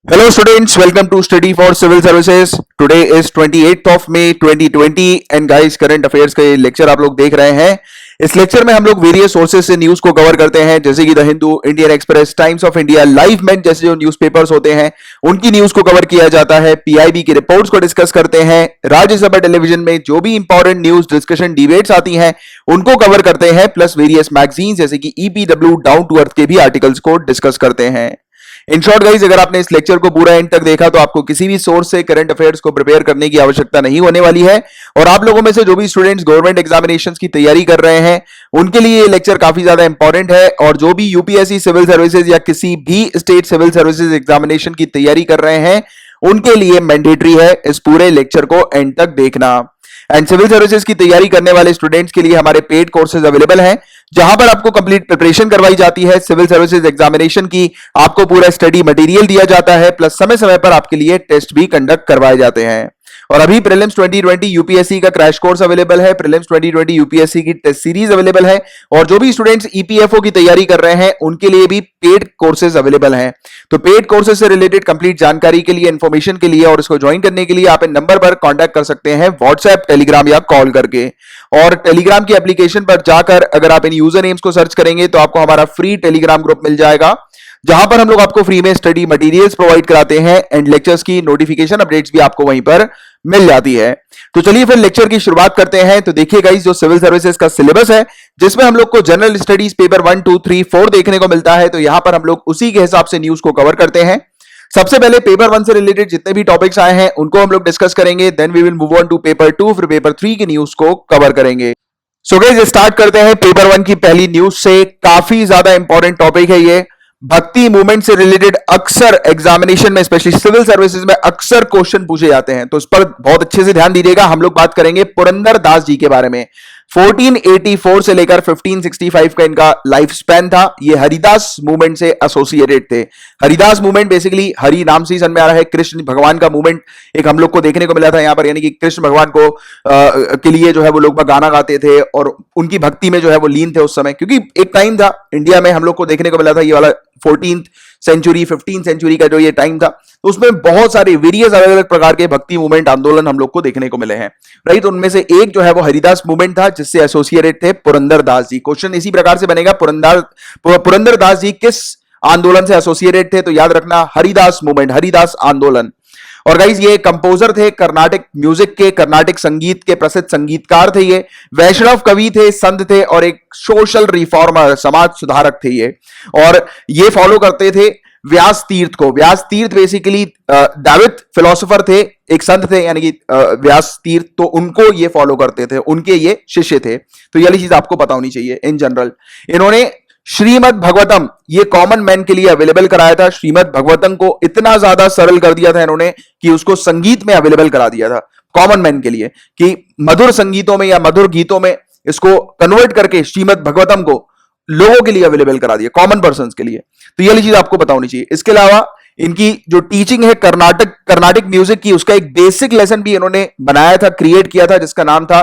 Hello students, welcome to Study for Civil Services. Today is 28th of May 2020 and guys current affairs का ये lecture आप लोग देख रहे हैं। इस लेक्चर में हम लोग वेरियस सोर्सेज से न्यूज को कवर करते हैं, जैसे कि the Hindu, Indian express, times of India, live man जैसे जो न्यूज़पेपर्स होते हैं उनकी न्यूज को कवर किया जाता है। पीआईबी की रिपोर्ट्स को डिस्कस करते हैं। राज्यसभा टेलीविजन में जो भी इंपॉर्टेंट न्यूज डिस्कशन डिबेट्स आती हैं उनको कवर करते हैं, प्लस वेरियस मैगजीन जैसे कि ईपीडब्ल्यू, डाउन टू अर्थ के भी आर्टिकल्स को डिस्कस करते हैं। इन शॉर्ट गाइज, अगर आपने इस लेक्चर को पूरा एंड तक देखा तो आपको किसी भी सोर्स से करंट अफेयर्स को प्रिपेयर करने की आवश्यकता नहीं होने वाली है। और आप लोगों में से जो भी स्टूडेंट्स गवर्नमेंट एग्जामिनेशंस की तैयारी कर रहे हैं उनके लिए ये लेक्चर काफी ज्यादा इंपॉर्टेंट है। और जो भी यूपीएससी सिविल सर्विसेज या किसी भी स्टेट सिविल सर्विसेज एग्जामिनेशन की तैयारी कर रहे हैं उनके लिए मैंडेटरी है इस पूरे लेक्चर को एंड तक देखना। एंड सिविल सर्विसेज की तैयारी करने वाले स्टूडेंट्स के लिए हमारे पेड कोर्सेज अवेलेबल हैं, जहां पर आपको कंप्लीट प्रिपरेशन करवाई जाती है। सिविल सर्विसेज एग्जामिनेशन की आपको पूरा स्टडी मटेरियल दिया जाता है, प्लस समय समय पर आपके लिए टेस्ट भी कंडक्ट करवाए जाते हैं। और अभी प्रीलिम्स 2020 यूपीएससी का क्रैश कोर्स अवेलेबल है, प्रीलिम्स 2020 यूपीएससी की टेस्ट सीरीज अवेलेबल है। और जो भी स्टूडेंट्स ईपीएफओ की तैयारी कर रहे हैं उनके लिए भी पेड कोर्सेज अवेलेबल हैं। तो पेड कोर्सेज से रिलेटेड कंप्लीट जानकारी के लिए, इंफॉर्मेशन के लिए और इसको ज्वाइन करने के लिए आप इन नंबर पर कांटेक्ट कर सकते हैं व्हाट्सएप, टेलीग्राम या कॉल करके। और टेलीग्राम की एप्लीकेशन पर जाकर अगर आप इन यूजर नेम्स को सर्च करेंगे तो आपको हमारा फ्री टेलीग्राम ग्रुप मिल जाएगा, जहां पर हम लोग आपको फ्री में स्टडी मटेरियल्स प्रोवाइड कराते हैं एंड लेक्चर्स की नोटिफिकेशन अपडेट्स भी आपको वहीं पर मिल जाती है। तो चलिए फिर लेक्चर की शुरुआत करते हैं। तो देखिए गाइस, जो सिविल सर्विसेज का सिलेबस है जिसमें हम लोग को जनरल स्टडीज पेपर 1, 2, 3, 4 देखने को मिलता है, तो यहां पर हम लोग उसी के हिसाब से न्यूज को कवर करते हैं। सबसे पहले पेपर 1 से रिलेटेड जितने भी टॉपिक्स आए हैं उनको हम लोग डिस्कस करेंगे, then we will move on to paper 2, फिर पेपर 3 की न्यूज को कवर करेंगे। सो गाइस, स्टार्ट करते हैं पेपर 1 की पहली न्यूज से। काफी ज्यादा इंपॉर्टेंट टॉपिक है ये। भक्ति मूवमेंट से रिलेटेड अक्सर एग्जामिनेशन में, स्पेशली सिविल सर्विसेज में अक्सर क्वेश्चन पूछे जाते हैं, तो इस पर बहुत अच्छे से ध्यान दीजिएगा। हम लोग बात करेंगे पुरंदर दास जी के बारे में। 1484 से लेकर 1565 का इनका लाइफ स्पैन था। ये हरिदास मूवमेंट से एसोसिएटेड थे। हरिदास मूवमेंट बेसिकली हरि नाम से ही समझ में आ रहा है, कृष्ण भगवान का मूवमेंट एक हम लोग को देखने को मिला था यहाँ पर, यानी कि कृष्ण भगवान को के लिए जो है वो लोग गाना गाते थे और उनकी भक्ति में जो है वो लीन थे उस समय, क्योंकि एक टाइम था इंडिया में हम लोग को देखने को मिला था ये वाला 14th सेंचुरी 15th सेंचुरी का जो ये टाइम था, तो उसमें बहुत सारे वेरियस अलग अलग प्रकार के भक्ति मूवमेंट आंदोलन हम लोग को देखने को मिले हैं, राइट। उनमें से एक जो है वो हरिदास मूवमेंट था जिससे एसोसिएटेड थे पुरंदर दास जी। क्वेश्चन इसी प्रकार से बनेगा, पुरंदर दास जी किस आंदोलन से एसोसिएटेड थे, तो याद रखना हरिदास मूवमेंट, हरिदास आंदोलन। और गाइज ये कंपोजर थे कर्नाटक म्यूजिक के, कर्नाटक संगीत के प्रसिद्ध संगीतकार थे ये। वैष्णव कवि थे, संत थे और एक सोशल रिफॉर्मर, समाज सुधारक थे ये। और ये फॉलो करते थे व्यास तीर्थ को। व्यास तीर्थ बेसिकली दावित फिलोसोफर थे, एक संत थे यानी कि व्यास तीर्थ, तो उनको ये फॉलो करते थे, उनके ये शिष्य थे। तो ये वाली चीज आपको पता होनी चाहिए इन जनरल। इन्होंने श्रीमद् भगवतम ये कॉमन मैन के लिए अवेलेबल कराया था। श्रीमद् भगवतम को इतना ज्यादा सरल कर दिया था इन्होंने कि उसको संगीत में अवेलेबल करा दिया था कॉमन मैन के लिए, कि मधुर संगीतों में या मधुर गीतों में इसको कन्वर्ट करके श्रीमद् भगवतम को लोगों के लिए अवेलेबल करा दिया, कॉमन पर्सन के लिए। तो ये चीज आपको पता होनी चाहिए। इसके अलावा इनकी जो टीचिंग है कर्नाटक म्यूजिक की, उसका एक बेसिक लेसन भी इन्होंने बनाया था, क्रिएट किया था, जिसका नाम था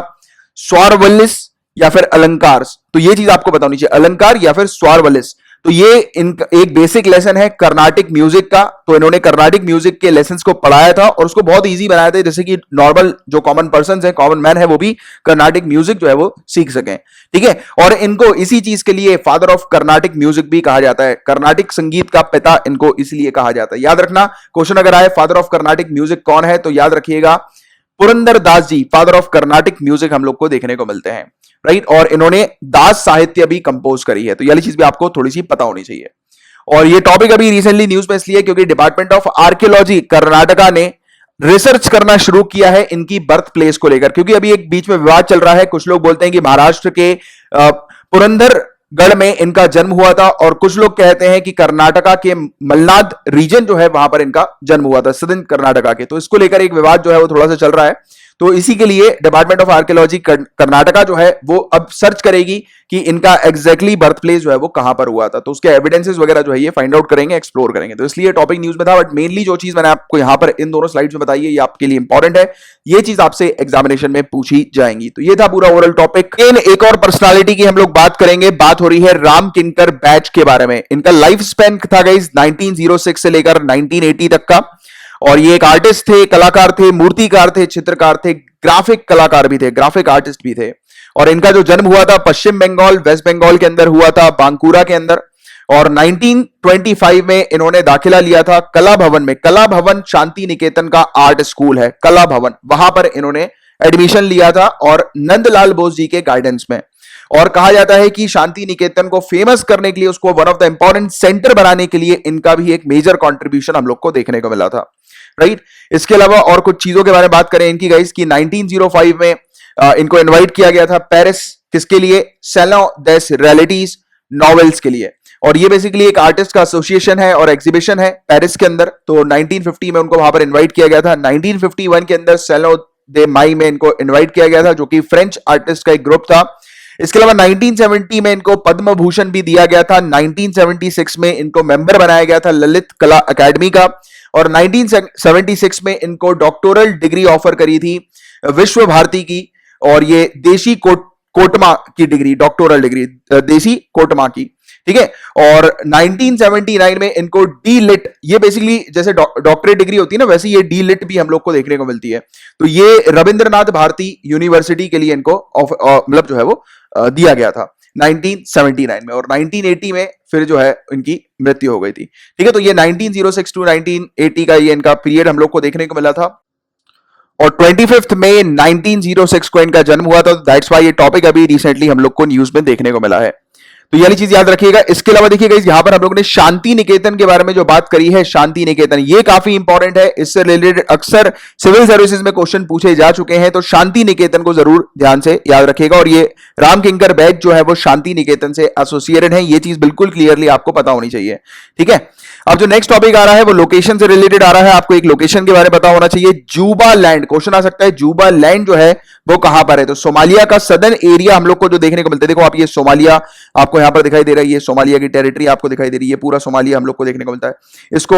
स्वारवलिस या फिर अलंकार। तो ये चीज आपको पता होनी चाहिए, अलंकार या फिर स्वारवलिस। तो ये इनका एक बेसिक लेसन है कर्नाटिक म्यूजिक का। तो इन्होंने कर्नाटिक म्यूजिक के लेसन्स को पढ़ाया था और उसको बहुत इजी बनाया था, जैसे कि नॉर्मल जो कॉमन पर्सन है, कॉमन मैन है, वो भी कर्नाटिक म्यूजिक जो है वो सीख सकें, ठीक है। और इनको इसी चीज के लिए फादर ऑफ कर्नाटिक म्यूजिक भी कहा जाता है, कर्नाटिक संगीत का पिता इनको इसलिए कहा जाता है। याद रखना, क्वेश्चन अगर आए फादर ऑफ कर्नाटिक म्यूजिक कौन है, तो याद रखिएगा Purandar Das ji, father of Carnatic music हम लोग को देखने को मिलते हैं, राइट। और इन्होंने दास साहित्य भी कंपोज करी है, तो यह चीज भी आपको थोड़ी सी पता होनी चाहिए। और ये टॉपिक अभी रिसेंटली न्यूज में इसलिए क्योंकि डिपार्टमेंट ऑफ आर्कियोलॉजी कर्नाटका ने रिसर्च करना शुरू किया है इनकी बर्थ प्लेस को लेकर, क्योंकि अभी एक बीच में विवाद चल रहा है। कुछ लोग बोलते हैं कि महाराष्ट्र के पुरंदरगढ़ में इनका जन्म हुआ था और कुछ लोग कहते हैं कि कर्नाटका के मलनाड रीजन जो है वहां पर इनका जन्म हुआ था, सदर्न कर्नाटका के। तो इसको लेकर एक विवाद जो है वो थोड़ा सा चल रहा है। तो इसी के लिए डिपार्टमेंट ऑफ आर्कियोलॉजी कर्नाटका जो है वो अब सर्च करेगी कि इनका एग्जैक्टली बर्थ प्लेस जो है वो कहां पर हुआ था, तो उसके एविडेंसेस वगैरह जो है ये फाइंड आउट करेंगे, एक्सप्लोर करेंगे। तो इसलिए टॉपिक न्यूज में था, बट मेनली जो चीज मैंने आपको यहां पर इन दोनों स्लाइड्स में बताई है ये आपके लिए इंपॉर्टेंट है, ये चीज आपसे एग्जामिनेशन में पूछी जाएंगी। तो ये था पूरा ओवरऑल टॉपिक। एक और पर्सनालिटी की हम लोग बात करेंगे, बात हो रही है राम किंकर बैच के बारे में। इनका लाइफ स्पैन था गाइस 1906 से लेकर 1980 तक का, और ये एक आर्टिस्ट थे, कलाकार थे, मूर्तिकार थे, चित्रकार थे, ग्राफिक कलाकार भी थे, ग्राफिक आर्टिस्ट भी थे। और इनका जो जन्म हुआ था पश्चिम बंगाल, वेस्ट बंगाल के अंदर हुआ था, बांकुरा के अंदर। और 1925 में इन्होंने दाखिला लिया था कला भवन में। कला भवन शांति निकेतन का आर्ट स्कूल है, कला भवन, वहां पर इन्होंने एडमिशन लिया था और नंदलाल बोस जी के गाइडेंस में। और कहा जाता है कि शांति निकेतन को फेमस करने के लिए, उसको one of the important centre बनाने के लिए इनका भी एक मेजर कंट्रीब्यूशन हम लोग को देखने को मिला था, राइट। इसके अलावा और कुछ चीजों के बारे में बात करें इनकी गाइस की 1905 में इनको इनवाइट किया गया था पेरिस, किसके लिए? सैलों देस रियलिटीज नॉवेल्स के लिए। और ये बेसिकली एक आर्टिस्ट का एसोसिएशन है और एग्जीबिशन है पेरिस के अंदर। तो 1950 में उनको वहां पर इनवाइट किया गया था। 1951 के अंदर सैलों दे माई में इनको इनवाइट किया गया था, जो कि फ्रेंच आर्टिस्ट का एक ग्रुप था। इसके अलावा 1970 में इनको पद्म भूषण भी दिया गया था। 1976 में इनको मेंबर बनाया गया था ललित कला अकेडमी का। और 1976 में इनको डॉक्टोरल डिग्री ऑफर करी थी विश्व भारती की, और ये देशी कोटमा की डिग्री, डॉक्टोरल डिग्री देशी कोटमा की, ठीक है। और 1979 में इनको डी लिट, ये बेसिकली जैसे डॉक्टरेट डिग्री होती है ना, वैसे ये डी लिट भी हम लोग को देखने को मिलती है। तो ये रविंद्रनाथ भारती यूनिवर्सिटी के लिए इनको मतलब जो है वो दिया गया था 1979 में। और 1980 में फिर जो है इनकी मृत्यु हो गई थी, ठीक है। तो ये 1906 टू 1980 का ये इनका पीरियड हम लोग को देखने को मिला था। और 25 मई 1906 को इनका जन्म हुआ था। दैट्स व्हाई ये टॉपिक अभी रिसेंटली हम लोग को न्यूज में देखने को मिला है, तो ये वाली चीज याद रखिएगा। इसके अलावा देखिएगा यहां पर हम लोगों ने शांति निकेतन के बारे में जो बात करी है, शांति निकेतन ये काफी इंपॉर्टेंट है। इससे रिलेटेड अक्सर सिविल सर्विसेज में क्वेश्चन पूछे जा चुके हैं, तो शांति निकेतन को जरूर ध्यान से याद रखिएगा। और ये राम किंकर बैच जो है वो शांति निकेतन से एसोसिएटेड है, ये चीज बिल्कुल क्लियरली आपको पता होनी चाहिए, ठीक है। अब जो नेक्स्ट टॉपिक आ रहा है वो लोकेशन से रिलेटेड आ रहा है। आपको एक लोकेशन के बारे में पता होना चाहिए, जूबा लैंड। क्वेश्चन आ सकता है जूबा लैंड जो है वो कहां पर है? तो सोमालिया का सदर्न एरिया हम लोग को जो देखने को मिलता है, देखो आप ये सोमालिया आपको यहां पर दिखाई दे रहा है, ये सोमालिया की टेरिटरी आपको दिखाई दे रही है, पूरा सोमालिया हम लोग को देखने को मिलता है। इसको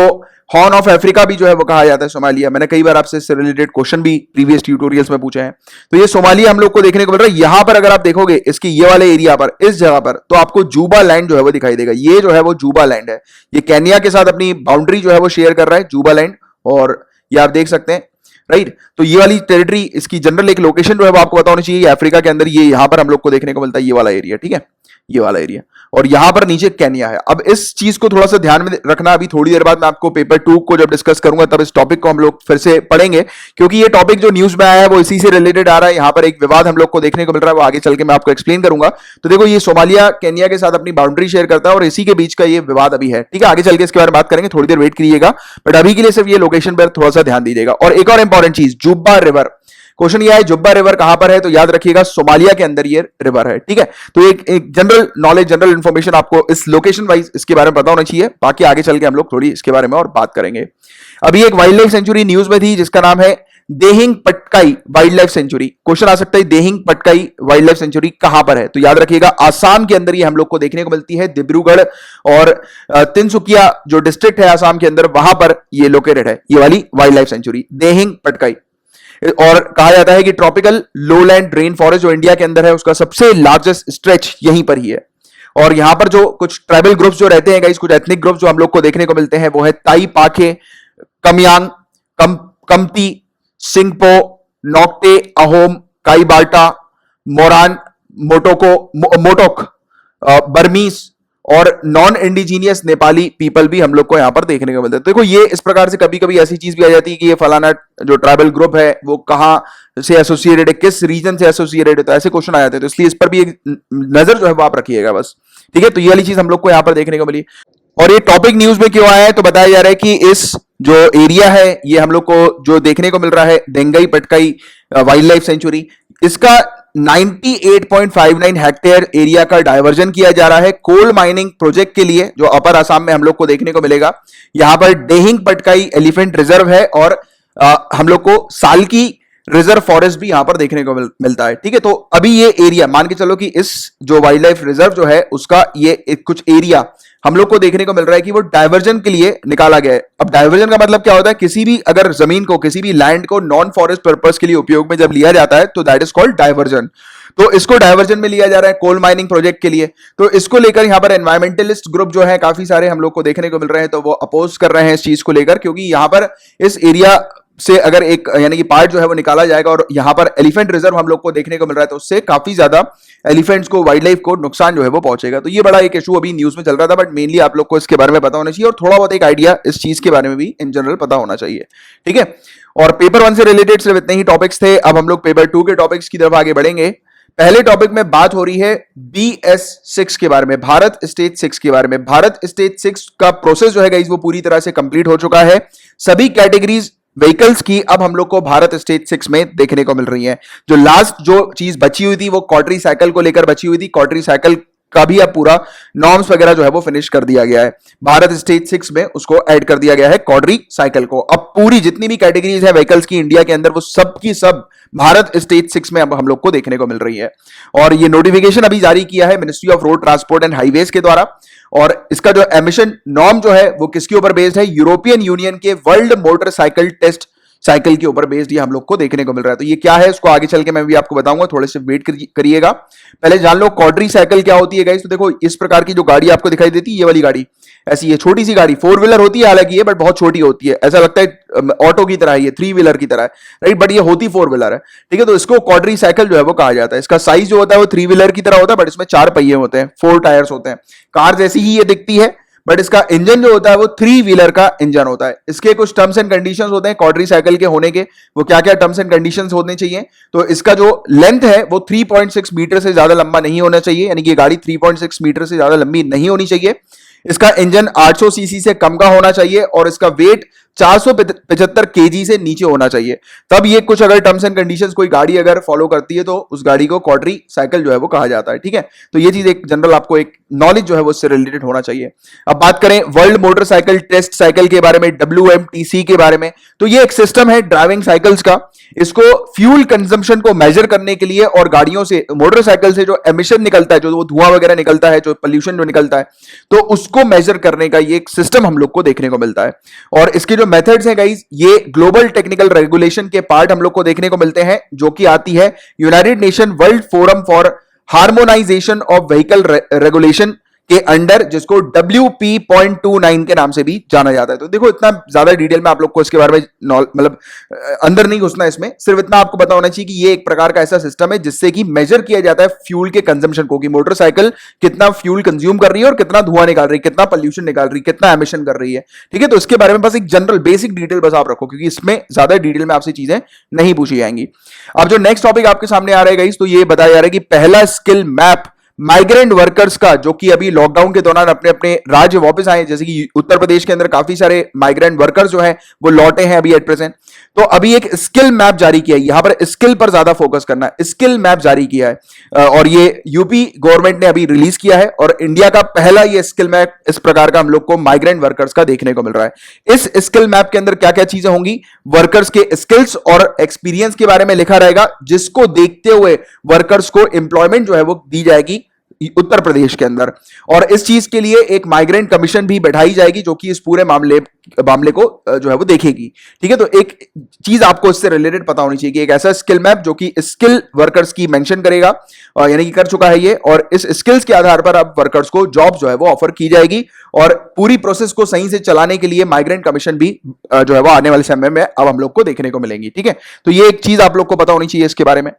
हॉर्न ऑफ अफ्रीका भी जो है वो कहा जाता है सोमालिया। मैंने कई बार आपसे इससे रिलेटेड क्वेश्चन भी प्रीवियस ट्यूटोरियल्स में पूछे हैं। तो ये सोमालिया हम लोग को देखने को मिल रहा है। यहां पर अगर आप देखोगे इसकी ये वाले एरिया पर, इस जगह पर, तो आपको जूबा लैंड जो है वो दिखाई देगा। ये जो है वो जूबा लैंड है, ये केन्या के साथ अपनी बाउंड्री जो है वो शेयर कर रहा है जूबा लैंड, और ये आप देख सकते हैं, राइट। तो ये वाली टेरिटरी, इसकी जनरल एक लोकेशन जो है वो आपको पता होनी चाहिए, अफ्रीका के अंदर ये यहां पर हम लोग को देखने को मिलता है, ये वाला एरिया, ठीक है, ये वाला एरिया। और यहां पर नीचे केन्या है। अब इस चीज को थोड़ा सा ध्यान में रखना, अभी थोड़ी देर बाद मैं आपको पेपर 2 को जब डिस्कस करूंगा तब इस टॉपिक को हम लोग फिर से पढ़ेंगे, क्योंकि ये टॉपिक जो न्यूज में आया है वो इसी से रिलेटेड आ रहा है। यहां पर एक विवाद हम लोग को देखने को मिल रहा है, वो आगे चल के मैं आपको एक्सप्लेन करूंगा। तो देखो ये सोमालिया केन्या के साथ अपनी बाउंड्री शेयर करता है और इसी के बीच का ये विवाद अभी है, ठीक है। आगे चल के इसके बारे में बात करेंगे, थोड़ी देर वेट करिएगा, बट अभी के लिए सिर्फ ये लोकेशन पर थोड़ा सा ध्यान दीजिएगा। और एक और इंपॉर्टेंट चीज, जुब्बा रिवर। क्वेश्चन ये है जुब्बा रिवर कहां पर है? तो याद रखिएगा सोमालिया के अंदर ये रिवर है, ठीक है। तो एक जनरल नॉलेज, जनरल इंफॉर्मेशन आपको इस लोकेशन वाइज इसके बारे में पता होना चाहिए। बाकी आगे चल के हम लोग थोड़ी इसके बारे में और बात करेंगे। अभी एक वाइल्ड लाइफ सेंचुरी न्यूज में थी जिसका नाम है Dehing Patkai wildlife sanctuary. Question आ सकता है Dehing Patkai wildlife sanctuary कहां पर है? तो याद रखिएगा आसाम के अंदर ये हम लोग को देखने को मिलती है, डिब्रूगढ़ और तिनसुकिया जो डिस्ट्रिक्ट है आसाम के अंदर, वहां पर ये लोकेटेड है, ये वाली wild life sanctuary Dehing Patkai. और कहा जाता है कि ट्रॉपिकल लोलैंड रेन फॉरेस्ट जो इंडिया के अंदर है उसका सबसे लार्जेस्ट स्ट्रेच यहीं पर ही है। और यहां पर जो कुछ ट्राइबल ग्रुप्स जो रहते हैं गाइस, कुछ एथनिक ग्रुप्स जो हम लोग को देखने को मिलते हैं वो है ताई पाखे, कमयांग, कमती, सिंगपो, नोक्टे, अहोम, काईबाल्टा, मोरान, मोटोक, बर्मीस और नॉन इंडिजीनियस नेपाली पीपल भी हम लोग को यहां पर देखने को मिलते हैं। देखो ये इस प्रकार से कभी कभी ऐसी चीज भी आ जाती है कि ये फलाना जो ट्राइबल ग्रुप है वो कहां से एसोसिएटेड है, किस रीजन से एसोसिएटेड है, तो ऐसे क्वेश्चन आ जाते हैं। तो इसलिए इस पर भी एक नजर जो है वो आप रखिएगा बस, ठीक है। तो ये वाली चीज हम लोग को यहां पर देखने को मिली। और ये टॉपिक न्यूज में क्यों आया है? तो बताया जा रहा है कि इस जो एरिया है ये हम लोग को जो देखने को मिल रहा है देंगई पटकाई वाइल्ड लाइफ सेंचुरी, इसका 98.59 हेक्टेयर एरिया का डायवर्जन किया जा रहा है कोल माइनिंग प्रोजेक्ट के लिए, जो अपर असम में हम लोग को देखने को मिलेगा। यहां पर देहिंग पटकाई एलिफेंट रिजर्व है और हम लोग को साल की रिजर्व फॉरेस्ट भी यहां पर देखने को मिलता है। ठीक है, तो अभी ये एरिया मान के चलो कि इस जो वाइल्ड लाइफ रिजर्व जो है उसका ये कुछ एरिया हम लोग को देखने को मिल रहा है कि वो डाइवर्जन के लिए निकाला गया है। अब डाइवर्जन का मतलब क्या होता है, किसी भी अगर जमीन को, किसी भी लैंड को नॉन फॉरेस्ट पर्पस के लिए उपयोग में जब लिया जाता है तो दैट इज कॉल्ड डाइवर्जन। तो इसको डाइवर्जन में लिया जा रहा है कोल माइनिंग प्रोजेक्ट के लिए। तो इसको लेकर यहां पर एनवायरमेंटलिस्ट ग्रुप जो है काफी सारे हम लोग को देखने को मिल रहे हैं, तो वो अपोज कर रहे हैं इस चीज को लेकर, क्योंकि यहां पर इस एरिया से अगर एक यानी कि पार्ट जो है वो निकाला जाएगा और यहां पर एलिफेंट रिजर्व हम लोग को देखने को मिल रहा है, तो उससे काफी ज्यादा एलिफेंट्स को, वाइल्ड लाइफ को नुकसान जो है वो पहुंचेगा। तो ये बड़ा एक इशू अभी न्यूज में चल रहा था, बट मेनली आप लोग को इसके बारे में पता होना चाहिए और थोड़ा बहुत एक आइडिया इस चीज के बारे में भी इन जनरल पता होना चाहिए। ठीक है, और पेपर 1 से रिलेटेड सिर्फ इतने ही टॉपिक्स थे। अब हम लोग पेपर 2 के टॉपिक्स की तरफ आगे बढ़ेंगे। पहले टॉपिक में बात हो रही है BS6 के बारे में, भारत स्टेज 6 के बारे में। भारत स्टेज 6 का प्रोसेस जो है गाइस वो पूरी तरह से कंप्लीट हो चुका है। सभी कैटेगरीज व्हीकल्स की अब हम लोग को भारत स्टेज 6 में देखने को मिल रही है। जो लास्ट जो चीज बची हुई थी वो क्वाड्री साइकिल को लेकर बची हुई थी। क्वाड्री साइकिल का भी अब पूरा नॉर्म्स वगैरह जो है वो फिनिश कर दिया गया है। भारत स्टेज 6 में उसको ऐड कर दिया गया है क्वाड्री साइकिल को। अब पूरी जितनी भी कैटेगरीज है व्हीकल्स की इंडिया के अंदर वो सब की सब भारत स्टेज 6 में अब हम लोग को देखने को मिल रही है। और ये नोटिफिकेशन अभी जारी किया है ministry of road transport and highways के द्वारा। और इसका जो एमिशन नॉर्म जो है वो किसके ऊपर बेस्ड है, यूरोपियन यूनियन के वर्ल्ड मोटरसाइकिल टेस्ट साइकिल के ऊपर बेस्ड ये हम लोग को देखने को मिल रहा है। तो ये क्या है उसको आगे चल के मैं भी आपको बताऊंगा, थोड़े से वेट करिएगा। पहले जान लो क्वाड्री साइकिल क्या होती है गाइस। तो देखो इस प्रकार की जो गाड़ी आपको दिखाई देती है, ये वाली गाड़ी ऐसी है, छोटी सी गाड़ी, 4 व्हीलर होती है हालांकि ये, बट बहुत छोटी होती है, ऐसा लगता है ऑटो की तरह है, ये 3 व्हीलर की तरह है, राइट, बट ये होती 4 व्हीलर है। ठीक है, तो इसको क्वाड्री साइकिल जो है वो कहा जाता है। इसका साइज जो होता है वो 3 व्हीलर की तरह होता है, बट इसमें 4 पहिए होते हैं, 4 टायर्स होते हैं। कार जैसी ही ये दिखती है, बट इसका इंजन जो होता है वो 3 व्हीलर का इंजन होता है। इसके कुछ टर्म्स एंड कंडीशंस होते हैं क्वाड्री साइकिल के होने के, वो क्या क्या टर्म्स एंड कंडीशंस होने चाहिए। तो इसका जो लेंथ है वो 3.6 मीटर से ज्यादा लंबा नहीं होना चाहिए, यानी कि ये गाड़ी 3.6 मीटर से ज्यादा लंबी नहीं होनी चाहिए। इसका इंजन 800 सीसी से कम का होना चाहिए और इसका वेट 475 केजी से नीचे होना चाहिए। तब ये कुछ अगर टर्म्स एंड कंडीशंस कोई गाड़ी अगर फॉलो करती है तो उस गाड़ी को क्वाड्री साइकिल जो है वो कहा जाता है। ठीक है, तो ये चीज एक जनरल आपको एक नॉलेज जो है वो इससे रिलेटेड होना चाहिए। अब बात करें वर्ल्ड मोटरसाइकिल टेस्ट साइकिल के बारे में, WMTC के बारे में, तो ये एक सिस्टम है ड्राइविंग साइकिल्स का। इसको फ्यूल कंजम्पशन को मेजर करने के लिए और गाड़ियों से, मोटरसाइकिल से जो एमिशन निकलता है, जो वो धुआं वगैरह निकलता है, जो पोल्यूशन जो निकलता है, तो उसको मेजर करने का ये एक सिस्टम हम लोग को देखने को मिलता है। और इसके जो मेथड्स हैं गाइस, ये ग्लोबल टेक्निकल रेगुलेशन के पार्ट हम लोग को देखने को मिलते हैं, जो कि आती है United nation world forum for harmonisation of vehicle regulation के अंडर, जिसको WP.29 के नाम से भी जाना जाता है। तो देखो इतना ज्यादा डिटेल में आप लोग को इसके बारे में मतलब अंदर नहीं घुसना, इसमें सिर्फ इतना आपको पता होना चाहिए कि ये एक प्रकार का ऐसा सिस्टम है जिससे कि मेजर किया जाता है फ्यूल के कंजम्पशन को, कि मोटरसाइकिल कितना फ्यूल कंज्यूम कर रही है और कितना धुआं निकाल रही है, कितना पोल्यूशन निकाल रही है, कितना एमिशन कर रही है। ठीक है, तो इसके बारे में बस एक जनरल बेसिक डिटेल बस आप रखो, क्योंकि इसमें ज्यादा डिटेल में आपसे चीजें नहीं पूछी जाएंगी। अब जो नेक्स्ट टॉपिक आपके सामने आ रहा है गाइस, तो ये बताया जा रहा है कि पहला स्किल मैप माइग्रेंट वर्कर्स का, जो कि अभी लॉकडाउन के दौरान अपने अपने राज्य वापस आए, जैसे कि उत्तर प्रदेश के अंदर काफी सारे माइग्रेंट वर्कर्स जो हैं वो लौटे हैं अभी एट प्रेजेंट। तो अभी एक स्किल मैप जारी किया है, यहां पर स्किल पर ज्यादा फोकस करना है, स्किल मैप जारी किया है और ये यूपी गवर्नमेंट ने अभी रिलीज किया है। और इंडिया का पहला ये स्किल मैप इस प्रकार का हम लोग को माइग्रेंट वर्कर्स का देखने को मिल रहा है। इस स्किल मैप के अंदर क्या क्या चीजें होंगी, वर्कर्स के स्किल्स और एक्सपीरियंस के बारे में लिखा रहेगा, जिसको देखते हुए वर्कर्स को एम्प्लॉयमेंट जो है वो दी जाएगी उत्तर प्रदेश के अंदर। और इस चीज के लिए एक माइग्रेंट कमीशन भी बैठाई जाएगी, जो कि इस पूरे मामले को जो है वो देखेगी। ठीक है, तो एक चीज आपको इससे रिलेटेड पता होनी चाहिए कि एक ऐसा स्किल मैप जो कि स्किल वर्कर्स की मेंशन करेगा, यानी कि कर चुका है ये, और इस स्किल्स के आधार पर अब वर्कर्स को जॉब जो है वो ऑफर की जाएगी। और पूरी प्रोसेस को सही से चलाने के लिए माइग्रेंट कमीशन भी जो है वो आने वाले समय में अब हम लोग को देखने को मिलेंगी। ठीक है, तो ये एक चीज आप लोग को पता होनी चाहिए इसके बारे में।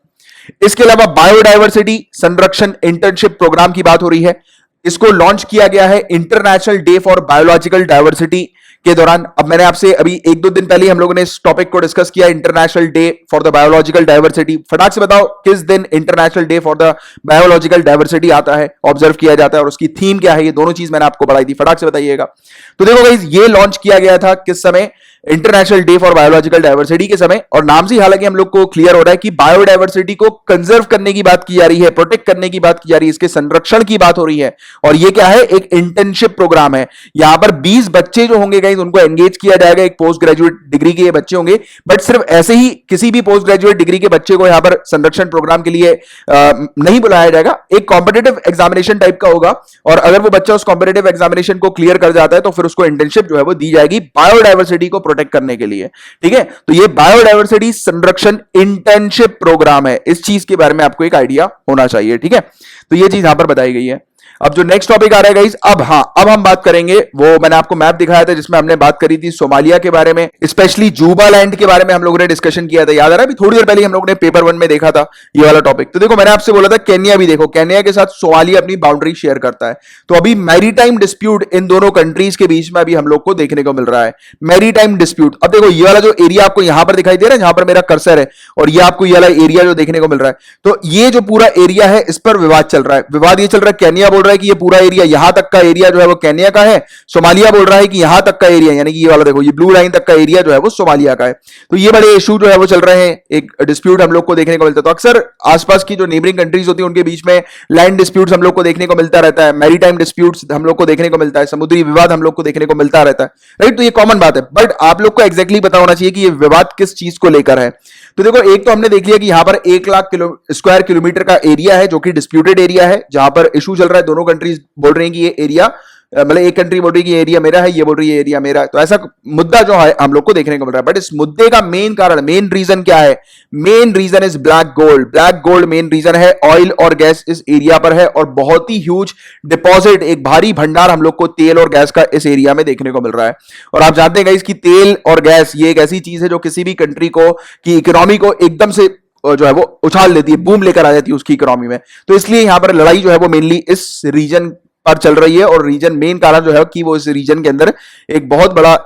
इसके अलावा बायोडायवर्सिटी संरक्षण इंटर्नशिप प्रोग्राम की बात हो रही है। इसको लॉन्च किया गया है international day for biological diversity के दौरान। अब मैंने आपसे अभी 1-2 दिन पहले हम लोगों ने इस टॉपिक को डिस्कस किया, international day for the biological diversity. फटाक से बताओ किस दिन international day for the biological diversity आता है, ऑब्जर्व किया जाता है, और उसकी थीम क्या है, ये दोनों चीज मैंने आपको बताई थी, फटाक से बताइएगा। तो देखो गाइस, ये लॉन्च किया गया था किस समय? International day for biological diversity के समय। और नाम से हालांकि हम लोग को क्लियर हो रहा है कि बायोडायवर्सिटी को कंजर्व करने की बात की जा रही है, प्रोटेक्ट करने की बात की जा रही है, इसके संरक्षण की बात हो रही है। और ये क्या है? एक इंटर्नशिप प्रोग्राम है। यहां पर 20 बच्चे जो होंगे गाइस, उनको एंगेज किया जाएगा। एक पोस्ट ग्रेजुएट डिग्री के बच्चे होंगे, बट सिर्फ ऐसे ही किसी भी पोस्ट ग्रेजुएट डिग्री के बच्चे को यहां पर संरक्षण प्रोग्राम के लिए नहीं बुलाया जाएगा। एक कॉम्पिटेटिव एग्जामिनेशन टाइप का होगा, और अगर वो बच्चा उस कॉम्पिटेटिव एग्जामिनेशन को क्लियर कर जाता है तो फिर उसको इंटर्नशिप जो है वो दी जाएगी बायोडायवर्सिटी को प्रोटेक्ट करने के लिए। ठीक है, तो ये बायोडायवर्सिटी संरक्षण इंटर्नशिप प्रोग्राम है। इस चीज के बारे में आपको एक आइडिया होना चाहिए। ठीक है, तो ये चीज यहां पर बताई गई है। अब जो नेक्स्ट टॉपिक आ रहा है गाइस, अब हम बात करेंगे, वो मैंने आपको मैप दिखाया था जिसमें हमने बात करी थी सोमालिया के बारे में, स्पेशली जुबालैंड के बारे में हम लोगों ने डिस्कशन किया था। याद आ रहा है? अभी थोड़ी देर पहले हम लोगों ने पेपर 1 में देखा था ये वाला टॉपिक। तो देखो, मैंने आपसे बोला था केन्या भी देखो, केन्या के साथ सोमालिया अपनी बाउंड्री शेयर करता है। तो अभी मैरीटाइम डिस्प्यूट इन दोनों कंट्रीज के बीच में अभी हम लोग को देखने को मिल रहा है, मैरीटाइम डिस्प्यूट। अब देखो, ये वाला जो एरिया आपको यहां पर दिखाई दे रहा है, जहां पर मेरा कर्सर है, और ये आपको ये वाला एरिया जो देखने को मिल रहा है, तो ये जो पूरा एरिया है, इस पर विवाद चल रहा है। विवाद ये चल रहा है, केन्या बोल रहा है कि ये पूरा एरिया, यहां तक का एरिया जो है वो केन्या का है। सोमालिया बोल रहा है कि यहां तक का एरिया, यानी कि ये वाला देखो, ये ब्लू लाइन तक का एरिया जो है वो सोमालिया का है। तो ये बड़े इशू जो है वो चल रहे हैं, एक डिस्प्यूट हम लोग को देखने को मिलता है। तो अक्सर आसपास की जो नेबरिंग कंट्रीज होती है उनके बीच में लैंड डिस्प्यूट्स हम लोग को देखने को मिलता रहता है, मैरीटाइम डिस्प्यूट्स हम लोग को देखने को मिलता है, समुद्री विवाद हम लोग को देखने को मिलता रहता है, राइट? तो ये कॉमन बात है, बट आप लोग को एग्जैक्टली पता होना चाहिए कि ये विवाद किस चीज को लेकर है। तो देखो, एक तो हमने देख लिया कि यहां पर 1 लाख स्क्वायर किलोमीटर का एरिया है जो कि डिस्प्यूटेड एरिया है, जहां पर इशू चल रहा है। दोनों कंट्रीज बोल रही हैं कि ये एरिया, मतलब एक कंट्री बोल रही है कि एरिया मेरा है, ये बोल रही है एरिया मेरा है। तो ऐसा मुद्दा जो है हम लोग को देखने को मिल रहा है। बट इस मुद्दे का मेन कारण, मेन रीजन क्या है? Main reason is black gold. Black gold main reason है। ऑयल और गैस इस एरिया पर है, और बहुत ही ह्यूज डिपॉजिट, एक भारी भंडार हम लोग को तेल और गैस का इस एरिया में देखने को मिल रहा है। और आप जानते हैं कि तेल और गैस ये एक ऐसी चीज है जो किसी भी कंट्री को, की इकोनॉमी को एकदम से जो है वो उछाल देती है, बूम लेकर आ जाती है उसकी इकोनॉमी में। तो इसलिए यहां पर लड़ाई जो है वो मेनली इस रीजन पर चल रही है। और रीजन, मेन कारण जो है कि वो इस रीजन के अंदर एक बहुत बड़ा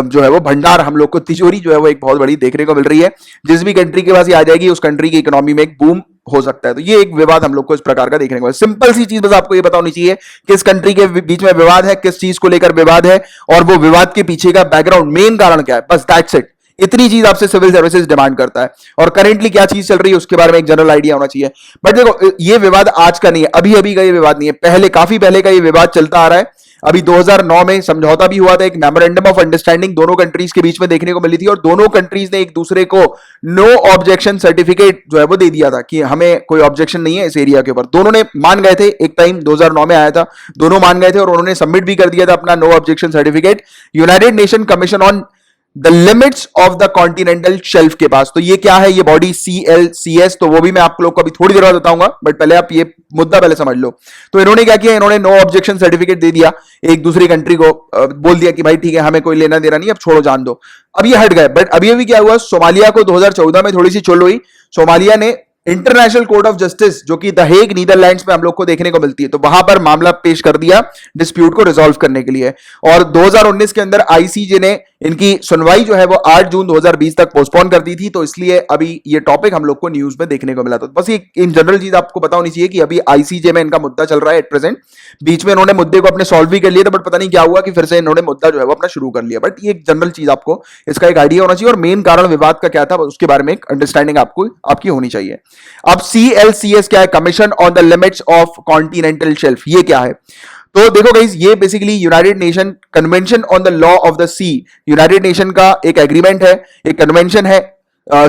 जो है वो भंडार, हम लोग को तिजोरी जो है वो एक बहुत बड़ी देखने को मिल रही है। जिस भी कंट्री के पास ये आ जाएगी, उस कंट्री की इकोनॉमी में एक बूम हो सकता है। तो ये एक विवाद हम लोग को इस प्रकार का देखने को, सिंपल सी चीज बस आपको ये पता होनी चाहिए, किस कंट्री के बीच में विवाद है, किस चीज को लेकर विवाद है, और वो विवाद के पीछे का बैकग्राउंड, मेन कारण क्या है, बस दैट्स इट। इतनी चीज आपसे सिविल सर्विसेज डिमांड करता है, और करेंटली क्या चीज चल रही है उसके बारे में एक जनरल आइडिया होना चाहिए। बट देखो, ये विवाद आज का नहीं है, अभी अभी का ये विवाद नहीं है, पहले, काफी पहले का ये विवाद चलता आ रहा है। अभी 2009 में समझौता भी हुआ था, एक मेमोरेंडम ऑफ अंडरस्टैंडिंग दोनों कंट्रीज के बीच में देखने को मिली थी, और दोनों कंट्रीज ने एक दूसरे को नो ऑब्जेक्शन सर्टिफिकेट जो है वो दे दिया था कि हमें कोई ऑब्जेक्शन नहीं है इस एरिया के ऊपर। दोनों ने मान गए थे, एक टाइम 2009 में आया था, दोनों मान गए थे, और उन्होंने सबमिट भी कर दिया था अपना no objection certificate United Nation Commission on the limits of the continental shelf के पास। तो ये क्या है? ये बॉडी CLCS, तो वो भी मैं आप लोग को अभी थोड़ी देर बाद बताऊंगा, बट पहले आप ये मुद्दा पहले समझ लो। तो इन्होंने क्या किया? इन्होंने नो ऑब्जेक्शन सर्टिफिकेट दे दिया एक दूसरी कंट्री को, बोल दिया कि भाई ठीक है, हमें कोई लेना देना नहीं, अब छोड़ो, जान दो। अब ये हट गए। बट अभी अभी क्या हुआ, सोमालिया को 2014 में थोड़ी सी चुल हुई। सोमालिया ने इंटरनेशनल कोर्ट ऑफ जस्टिस, जो कि द हेग नीदरलैंड्स में हम लोग को देखने को मिलती है, तो वहां पर मामला पेश कर दिया डिस्प्यूट को रिजॉल्व करने के लिए। और 2019 के अंदर ICJ ने इनकी सुनवाई जो है वो 8 जून 2020 तक पोस्टपोन कर दी थी। तो इसलिए अभी ये टॉपिक हम लोग को न्यूज में देखने को मिला। तो बस एक इन जनरल चीज आपको पता होनी चाहिए कि अभी ICJ में इनका मुद्दा चल रहा है एट प्रेजेंट। बीच में इन्होंने मुद्दे को अपने सॉल्व भी कर लिया था, बट पता नहीं क्या हुआ कि फिर से इन्होंने मुद्दा जो है वो अपना शुरू कर लिया। बट ये एक जनरल चीज आपको इसका एक आइडिया होना चाहिए, और मेन कारण विवाद का क्या था उसके बारे में एक अंडरस्टैंडिंग आपको आपकी होनी चाहिए। अब CLCS क्या है? Commission on the limits of continental shelf, ये क्या है? तो देखो गाइस, ये basically United Nation Convention on the law of the sea, United Nation का एक एग्रीमेंट है, एक कन्वेंशन है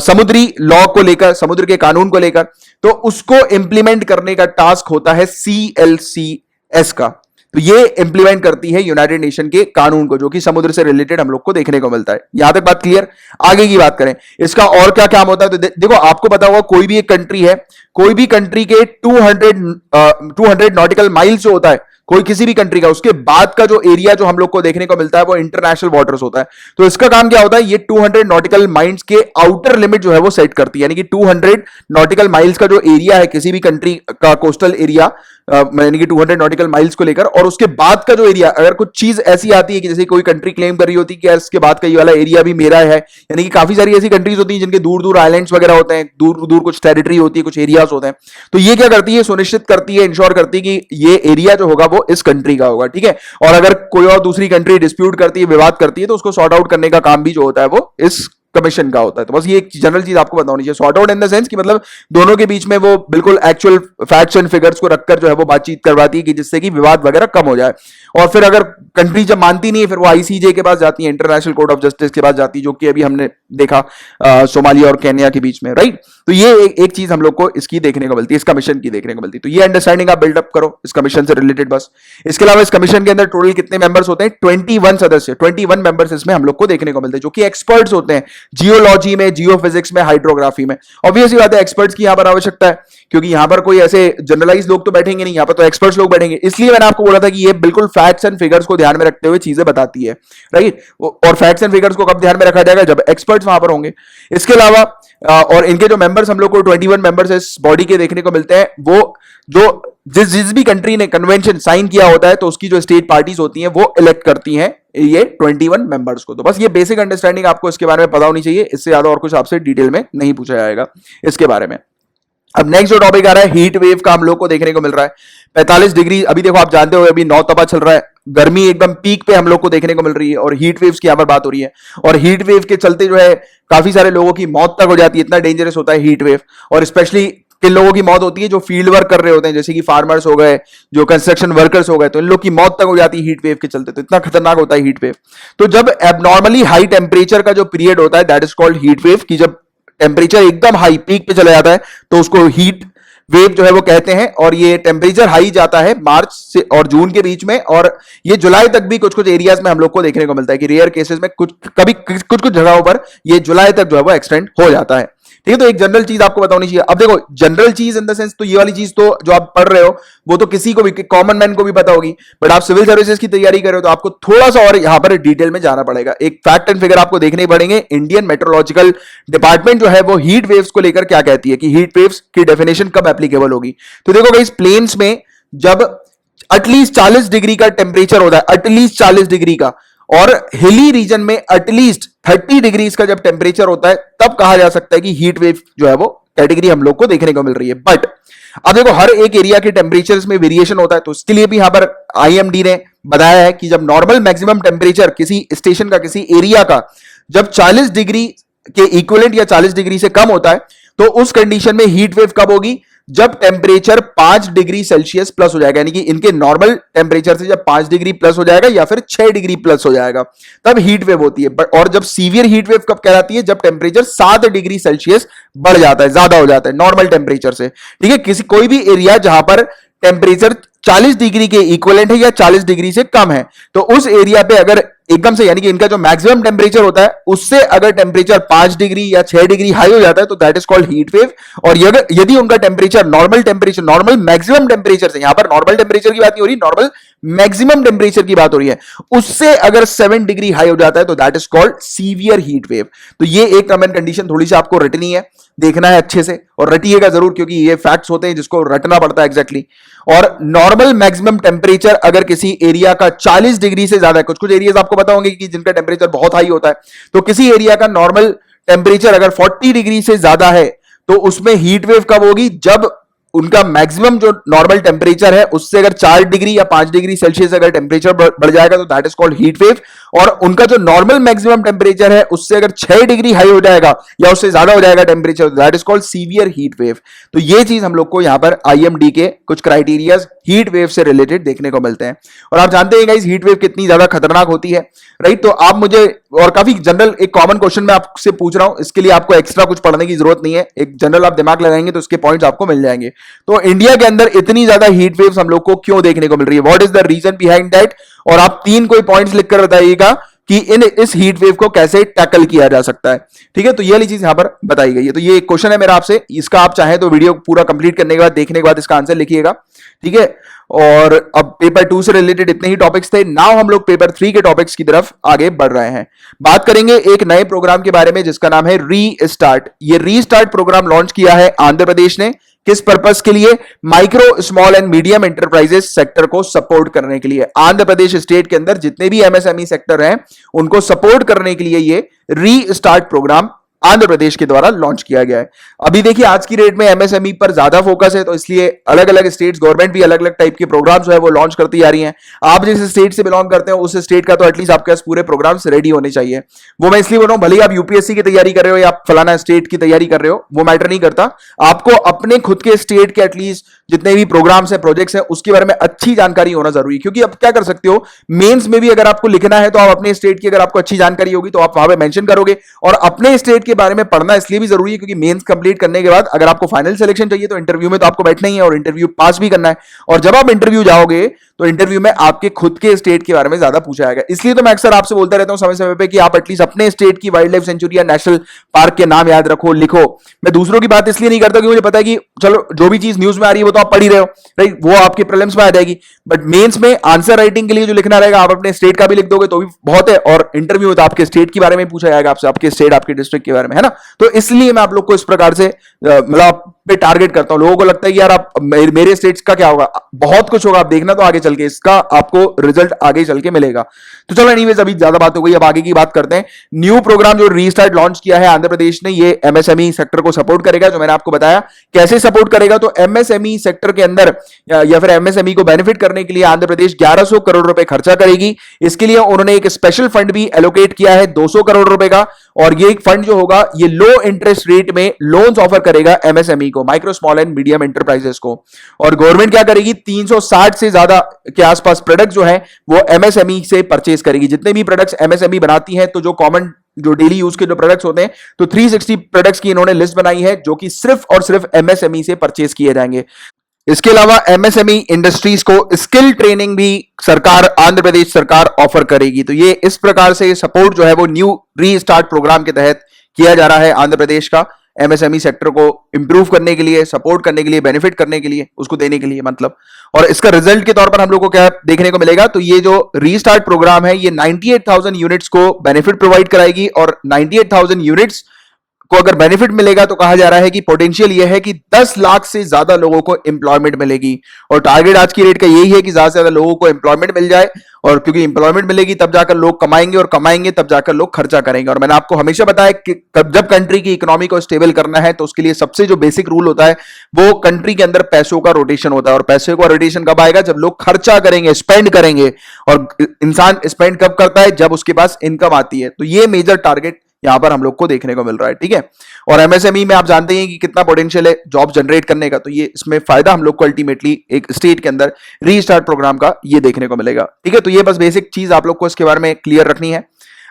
समुद्री लॉ को लेकर, समुद्र के कानून को लेकर। तो उसको इंप्लीमेंट करने का टास्क होता है CLCS का। तो ये इंप्लीमेंट करती है यूनाइटेड नेशन के कानून को, जो कि समुद्र से रिलेटेड हम लोग को देखने को मिलता है। यहां तक बात क्लियर? आगे की बात करें, इसका और क्या काम होता है? तो देखो, आपको पता होगा, कोई भी एक कंट्री है, कोई भी कंट्री के 200 नॉटिकल माइल्स जो होता है, कोई किसी भी कंट्री का, उसके बाद का जो एरिया जो हम लोग को देखने को मिलता है वो इंटरनेशनल वाटर्स होता है। तो इसका काम क्या होता है? ये 200 नॉटिकल माइल्स के आउटर लिमिट जो है वो सेट करती है, यानी कि 200 नॉटिकल माइल्स का जो एरिया है किसी भी कंट्री का कोस्टल एरिया, यानी कि 200 नॉटिकल माइल्स को लेकर, और उसके बाद का जो एरिया, अगर कुछ चीज ऐसी आती है कि जैसे कोई कंट्री क्लेम कर रही होती है कि इसके बाद का ये वाला एरिया भी मेरा है, यानी कि काफी सारी ऐसी कंट्रीज होती हैं जिनके दूर दूर आइलैंड्स वगैरह होते हैं, दूर दूर कुछ टेरिटरी होती है, कुछ एरियाज होते हैं, तो ये क्या करती है, सुनिश्चित करती है, इंश्योर करती है कि ये एरिया जो होगा वो इस कंट्री का होगा, ठीक है। और अगर कोई और दूसरी कंट्री डिस्प्यूट करती है, विवाद करती है, तो उसको सॉर्ट आउट करने का काम भी जो होता है वो इस कमीशन का होता है। तो बस ये एक जनरल चीज आपको बतानी चाहिए, sort out in the sense कि मतलब दोनों के बीच में वो बिल्कुल एक्चुअल फैक्ट्स एंड फिगर्स को रखकर जो है वो बातचीत करवाती है कि जिससे कि विवाद वगैरह कम हो जाए। और फिर अगर कंट्री जब मानती नहीं है, फिर वो आईसीजे के पास जाती है, इंटरनेशनल कोर्ट ऑफ जस्टिस के पास जाती है, जो कि अभी हमने देखा सोमालिया और केन्या के बीच में, राइट। तो ये एक चीज हम लोग को इसकी देखने को मिलती है, इस कमीशन की देखने को मिलती है। तो ये अंडरस्टैंडिंग आप बिल्डअप करो इस कमीशन से रिलेटेड बस। इसके अलावा इस कमीशन के अंदर टोटल कितने मेंबर्स होते हैं, 21 सदस्य, 21 मेंबर्स इसमें हम लोग को देखने को मिलते हैं, जो कि एक्सपर्ट्स होते हैं जियोलॉजी में, जियोफिजिक्स में, हाइड्रोग्राफी में। ऑब्वियसली बात है एक्सपर्ट्स की यहां पर आवश्यकता है, क्योंकि यहां पर कोई ऐसे जनरलाइज लोग तो बैठेंगे नहीं, यहां पर तो एक्सपर्ट्स लोग बैठेंगे। इसलिए मैंने आपको बोला था कि ये बिल्कुल फैक्ट्स एंड फिगर्स को ध्यान में रखते हुए चीजें बताती है, राइट। और फैक्ट्स एंड फिगर्स को कब ध्यान में रखा जाएगा, जब एक्सपर्ट्स वहां पर होंगे। इसके अलावा और इनके जो मेंबर्स हम लोग को 21 मेंबर्स इस बॉडी के देखने को मिलते हैं, वो जो जिस भी कंट्री ने कन्वेंशन साइन किया होता है, तो उसकी जो स्टेट पार्टीज होती हैं वो इलेक्ट करती हैं ये 21 मेंबर्स को। तो बस ये बेसिक अंडरस्टैंडिंग आपको इसके बारे में पता होनी चाहिए, इससे ज्यादा और कुछ आपसे डिटेल में नहीं पूछा जाएगा इसके बारे में। अब नेक्स्ट जो टॉपिक आ रहा है, हीट वेव का हम लोग को देखने को मिल रहा है। 45 डिग्री, अभी देखो आप जानते हो अभी नौ तपा चल रहा है, गर्मी एकदम पीक पे हम लोग को देखने को मिल रही है, और हीट वेव्स की यहां पर बात हो रही है। और हीट वेव के चलते जो है काफी सारे लोगों की मौत तक हो जाती है, इतना डेंजरस होता है हीट वेव। और स्पेशली किन लोगों की मौत होती है, जो फील्ड वर्क कर रहे होते हैं, जैसे कि फार्मर्स हो गए, जो कंस्ट्रक्शन वर्कर्स हो गए, तो इन लोग की मौत तक हो जाती है हीट वेव के चलते। तो इतना खतरनाक होता है हीट वेव। तो जब एबनॉर्मली हाई टेम्परेचर का जो पीरियड होता है, that is called heat wave, कि जब टेम्परेचर एकदम हाई पीक पे चला जाता है तो उसको हीट वेव जो है वो कहते हैं। और ये टेम्परेचर हाई जाता है मार्च से और जून के बीच में, और ये जुलाई तक भी कुछ कुछ एरियाज में हम लोग को देखने को मिलता है, कि रेयर केसेस में कुछ कुछ जगहों पर ये जुलाई तक जो है वो एक्सटेंड हो जाता है, ठीक है। तो एक जनरल चीज आपको बतानी चाहिए। अब देखो जनरल चीज इन द सेंस, तो ये वाली चीज तो जो आप पढ़ रहे हो वो तो किसी को भी, कॉमन मैन को भी पता होगी, बट आप सिविल सर्विसेज की तैयारी कर रहे हो तो आपको थोड़ा सा और यहां पर डिटेल में जाना पड़ेगा। एक फैक्ट एंड फिगर आपको देखने पड़ेंगे। इंडियन मेट्रोलॉजिकल डिपार्टमेंट जो है वो हीट वेव्स को लेकर क्या कहती है, कि हीट वेव्स की डेफिनेशन कब एप्लीकेबल होगी। तो देखो गाइस, प्लेन्स में जब एटलीस्ट 40 डिग्री का टेम्परेचर होता है, एटलीस्ट 40 डिग्री का, और हिली रीजन में एटलीस्ट 30 डिग्री का जब टेम्परेचर होता है, तब कहा जा सकता है कि हीट वेव जो है वो कैटेगरी हम लोग को देखने को मिल रही है। बट अब देखो हर एक एरिया के टेम्परेचर में वेरिएशन होता है, तो इसके लिए भी यहां पर आईएमडी ने बताया है कि जब नॉर्मल मैक्सिमम टेम्परेचर किसी स्टेशन का, किसी एरिया का जब 40 डिग्री के इक्विवेलेंट या 40 डिग्री से कम होता है, तो उस कंडीशन में हीट वेव कब होगी, जब टेम्परेचर 5 डिग्री सेल्सियस प्लस हो जाएगा, यानी कि इनके नॉर्मल टेम्परेचर से जब 5 डिग्री प्लस हो जाएगा या फिर 6 डिग्री प्लस हो जाएगा, तब हीट वेव होती है। और जब सीवियर हीट वेव कब कहलाती है, जब टेम्परेचर 7 डिग्री सेल्सियस बढ़ जाता है, ज्यादा हो जाता है नॉर्मल टेम्परेचर से, ठीक है। किसी कोई भी एरिया जहां पर टेम्परेचर 40 डिग्री के इक्विवेलेंट है या 40 डिग्री से कम है, तो उस एरिया पे अगर एकदम से, यानी कि इनका जो मैक्सिमम टेम्परेचर होता है उससे अगर टेम्परेचर 5 डिग्री या 6 डिग्री हाई हो जाता है, तो that is called heat wave. और यदि उनका टेम्परेचर नॉर्मल मैक्सिमम टेम्परेचर से, यहां पर नॉर्मल टेम्परेचर की बात नहीं हो रही, नॉर्मल मैक्सिमम टेम्परेचर की बात हो रही है, उससे अगर 7 डिग्री हाई हो जाता है, तो that is called severe heat wave. तो ये एक टर्म एंड कंडीशन थोड़ी सी आपको रटनी है, देखना है अच्छे से, और रटिएगा जरूर, क्योंकि ये फैक्ट्स होते हैं जिसको रटना पड़ता है एग्जैक्टली। और नॉर्मल मैक्सिमम टेम्परेचर अगर किसी एरिया का 40 डिग्री से ज्यादा है, कुछ कुछ एरियाज आपको पता होंगे कि जिनका टेम्परेचर बहुत हाई होता है, तो किसी एरिया का नॉर्मल टेम्परेचर अगर 40 डिग्री से ज्यादा है, तो उसमें हीट वेव कब होगी, जब उनका मैक्सिमम जो नॉर्मल टेम्परेचर है उससे अगर 4 डिग्री या 5 डिग्री सेल्सियस अगर टेम्परेचर बढ़ जाएगा, तो that is called heat wave. और उनका जो नॉर्मल मैक्सिमम टेम्परेचर है उससे अगर 6 डिग्री हाई हो जाएगा या उससे ज्यादा हो जाएगा temperature, that is called severe heat wave. तो ये चीज हम लोग को यहां पर आईएमडी के कुछ क्राइटेरिया हीट वेव से रिलेटेड देखने को मिलते हैं। और आप जानते हैं गाइस हीट वेव कितनी ज्यादा खतरनाक होती है, राइट। तो आप मुझे, और काफी जनरल एक कॉमन क्वेश्चन मैं आपसे पूछ रहा हूं, इसके लिए आपको एक्स्ट्रा कुछ पढ़ने की जरूरत नहीं है, एक जनरल आप दिमाग लगाएंगे तो इसके पॉइंट्स आपको मिल जाएंगे। तो इंडिया के अंदर इतनी ज्यादा हीट वेव्स हम लोग को क्यों देखने को मिल रही है, what is the reason behind that, और आप 3 कोई पॉइंट्स लिखकर बताइएगा कि इस हीट वेव को कैसे टैकल किया जा सकता है, ठीक है। तो ये वाली चीज यहां पर बताई गई है। तो ये एक क्वेश्चन है मेरा आपसे, इसका आप चाहें तो वीडियो पूरा कंप्लीट करने के बाद, देखने के बाद इसका आंसर लिखिएगा, ठीक है। और अब पेपर 2 से रिलेटेड इतने ही टॉपिक्स थे। नाउ हम लोग पेपर 3 के टॉपिक्स की तरफ आगे बढ़ रहे हैं। बात करेंगे एक नए प्रोग्राम के बारे में जिसका नाम है री स्टार्ट। ये री स्टार्ट प्रोग्राम लॉन्च किया है आंध्र प्रदेश ने, किस पर्पस के लिए? Micro small and medium enterprises sector को सपोर्ट करने के लिए। आंध्र प्रदेश स्टेट के अंदर जितने भी एमएसएमई सेक्टर हैं उनको सपोर्ट करने के लिए ये रीस्टार्ट प्रोग्राम आंध्र प्रदेश के द्वारा लॉन्च किया गया है। अभी देखिए आज की डेट में एमएसएमई पर ज्यादा फोकस है, तो इसलिए अलग अलग स्टेट्स गवर्नमेंट भी अलग अलग टाइप के प्रोग्राम जो है वो लॉन्च करती जा रही हैं। आप जिस स्टेट से बिलोंग करते हैं उस स्टेट का तो एटलीस्ट आपके पास पूरे प्रोग्राम्स रेडी होने चाहिए। वो मैं इसलिए बोल रहा हूं, भले आप यूपीएससी की तैयारी कर रहे हो या आप फलाना स्टेट की तैयारी कर रहे हो, वो मैटर नहीं करता। आपको अपने खुद के स्टेट के एटलीस्ट जितने भी प्रोग्राम्स हैं, प्रोजेक्ट्स हैं, उसके बारे में अच्छी जानकारी होना जरूरी है। क्योंकि अब क्या कर सकते हो, मेंस में भी अगर आपको लिखना है तो आप अपने स्टेट की अगर आपको अच्छी जानकारी होगी तो आप वहां पे मेंशन करोगे। और अपने स्टेट के बारे में पढ़ना इसलिए भी जरूरी है क्योंकि मेंस कंप्लीट करने के बाद अगर आपको फाइनल सिलेक्शन चाहिए तो इंटरव्यू में तो आपको बैठना ही है और इंटरव्यू पास भी करना है। और जब आप इंटरव्यू जाओगे तो इंटरव्यू में आपके खुद के स्टेट के बारे में ज्यादा पूछा जाएगा। इसलिए तो मैं अक्सर आपसे बोलता रहता हूं समय समय पे कि आप एटलीस्ट अपने स्टेट की वाइल्ड लाइफ सेंचुरी या नेशनल पार्क के नाम याद रखो, लिखो। मैं दूसरों की बात इसलिए नहीं करता कि मुझे पता है कि चलो जो भी चीज न्यूज में आ रही है वो तो आप पढ़ ही रहे हो, राइट, वो आपके प्रीलिम्स में आ जाएगी। बट मेंस में आंसर राइटिंग के लिए जो लिखना रहेगा आप अपने स्टेट का भी लिख दोगे तो भी बहुत है। और इंटरव्यू में तो आपके स्टेट के बारे में पूछा जाएगा आपसे, आपके स्टेट आपके डिस्ट्रिक्ट के बारे में, है ना। तो इसलिए मैं आप लोग को इस प्रकार से मतलब पे टारगेट करता हूं। लोगों को लगता है कि यार आप मेरे स्टेट्स का क्या होगा, बहुत कुछ होगा, आप देखना तो आगे चल के इसका आपको रिजल्ट आगे चल के मिलेगा। तो चलो एनीवेज अभी ज्यादा बात हो गई, अब आगे की बात करते हैं। न्यू प्रोग्राम जो रीस्टार्ट लॉन्च किया है आंध्र प्रदेश ने, ये एमएसएमई सेक्टर को सपोर्ट करेगा। जो मैंने आपको बताया कैसे सपोर्ट करेगा, तो एमएसएमई सेक्टर के अंदर या फिर एमएसएमई को बेनिफिट करने के लिए आंध्र प्रदेश 1100 करोड़ रुपए खर्चा करेगी। इसके लिए उन्होंने एक स्पेशल फंड भी एलोकेट किया है 200 करोड़ रुपए का। और ये एक फंड जो होगा ये लो इंटरेस्ट रेट में लोन्स ऑफर करेगा एमएसएमई को, micro small and medium enterprises को। और गवर्नमेंट क्या करेगी, 360 से ज्यादा के आसपास प्रोडक्ट जो है वो एमएसएमई से परचेज करेगी। जितने भी प्रोडक्ट्स एमएसएमई बनाती है, तो जो कॉमन जो डेली यूज के जो प्रोडक्ट्स होते हैं, तो 360 प्रोडक्ट्स की इन्होंने लिस्ट बनाई है जो कि सिर्फ और सिर्फ एमएसएमई से परचेज किए जाएंगे। इसके अलावा एमएसएमई इंडस्ट्रीज को स्किल ट्रेनिंग भी सरकार, आंध्र प्रदेश सरकार ऑफर करेगी। तो ये इस प्रकार से सपोर्ट जो है वो न्यू रीस्टार्ट प्रोग्राम के तहत किया जा रहा है आंध्र प्रदेश का, एमएसएमई सेक्टर को इंप्रूव करने के लिए, सपोर्ट करने के लिए, बेनिफिट करने के लिए, उसको देने के लिए मतलब। और इसका रिजल्ट के तौर पर हम लोग को क्या देखने को मिलेगा, तो ये जो रीस्टार्ट प्रोग्राम है ये 98,000 यूनिट्स को बेनिफिट प्रोवाइड कराएगी। और 98,000 यूनिट्स को अगर बेनिफिट मिलेगा तो कहा जा रहा है कि पोटेंशियल यह है कि 10 लाख से ज्यादा लोगों को एम्प्लॉयमेंट मिलेगी। और टारगेट आज की रेट का यही है कि ज्यादा से ज्यादा लोगों को एम्प्लॉयमेंट मिल जाए। और क्योंकि एम्प्लॉयमेंट मिलेगी तब जाकर लोग कमाएंगे, और कमाएंगे तब जाकर लोग खर्चा करेंगे। और मैंने आपको हमेशा बताया कि जब कंट्री की इकोनॉमी को स्टेबल करना है तो उसके लिए सबसे जो बेसिक रूल होता है वो कंट्री के अंदर पैसों का रोटेशन होता है। और पैसे का रोटेशन कब आएगा, जब लोग खर्चा करेंगे, स्पेंड करेंगे। और इंसान स्पेंड कब करता है, जब उसके पास इनकम आती है। तो ये मेजर टारगेट यहां पर हम लोग को देखने को मिल रहा है, ठीक है। और एमएसएमई में आप जानते हैं कि कितना पोटेंशियल है जॉब जनरेट करने का, तो ये इसमें फायदा हम लोग को अल्टीमेटली एक स्टेट के अंदर रीस्टार्ट प्रोग्राम का ये देखने को मिलेगा, ठीक है। तो ये बस बेसिक चीज आप लोग को इसके बारे में क्लियर रखनी है।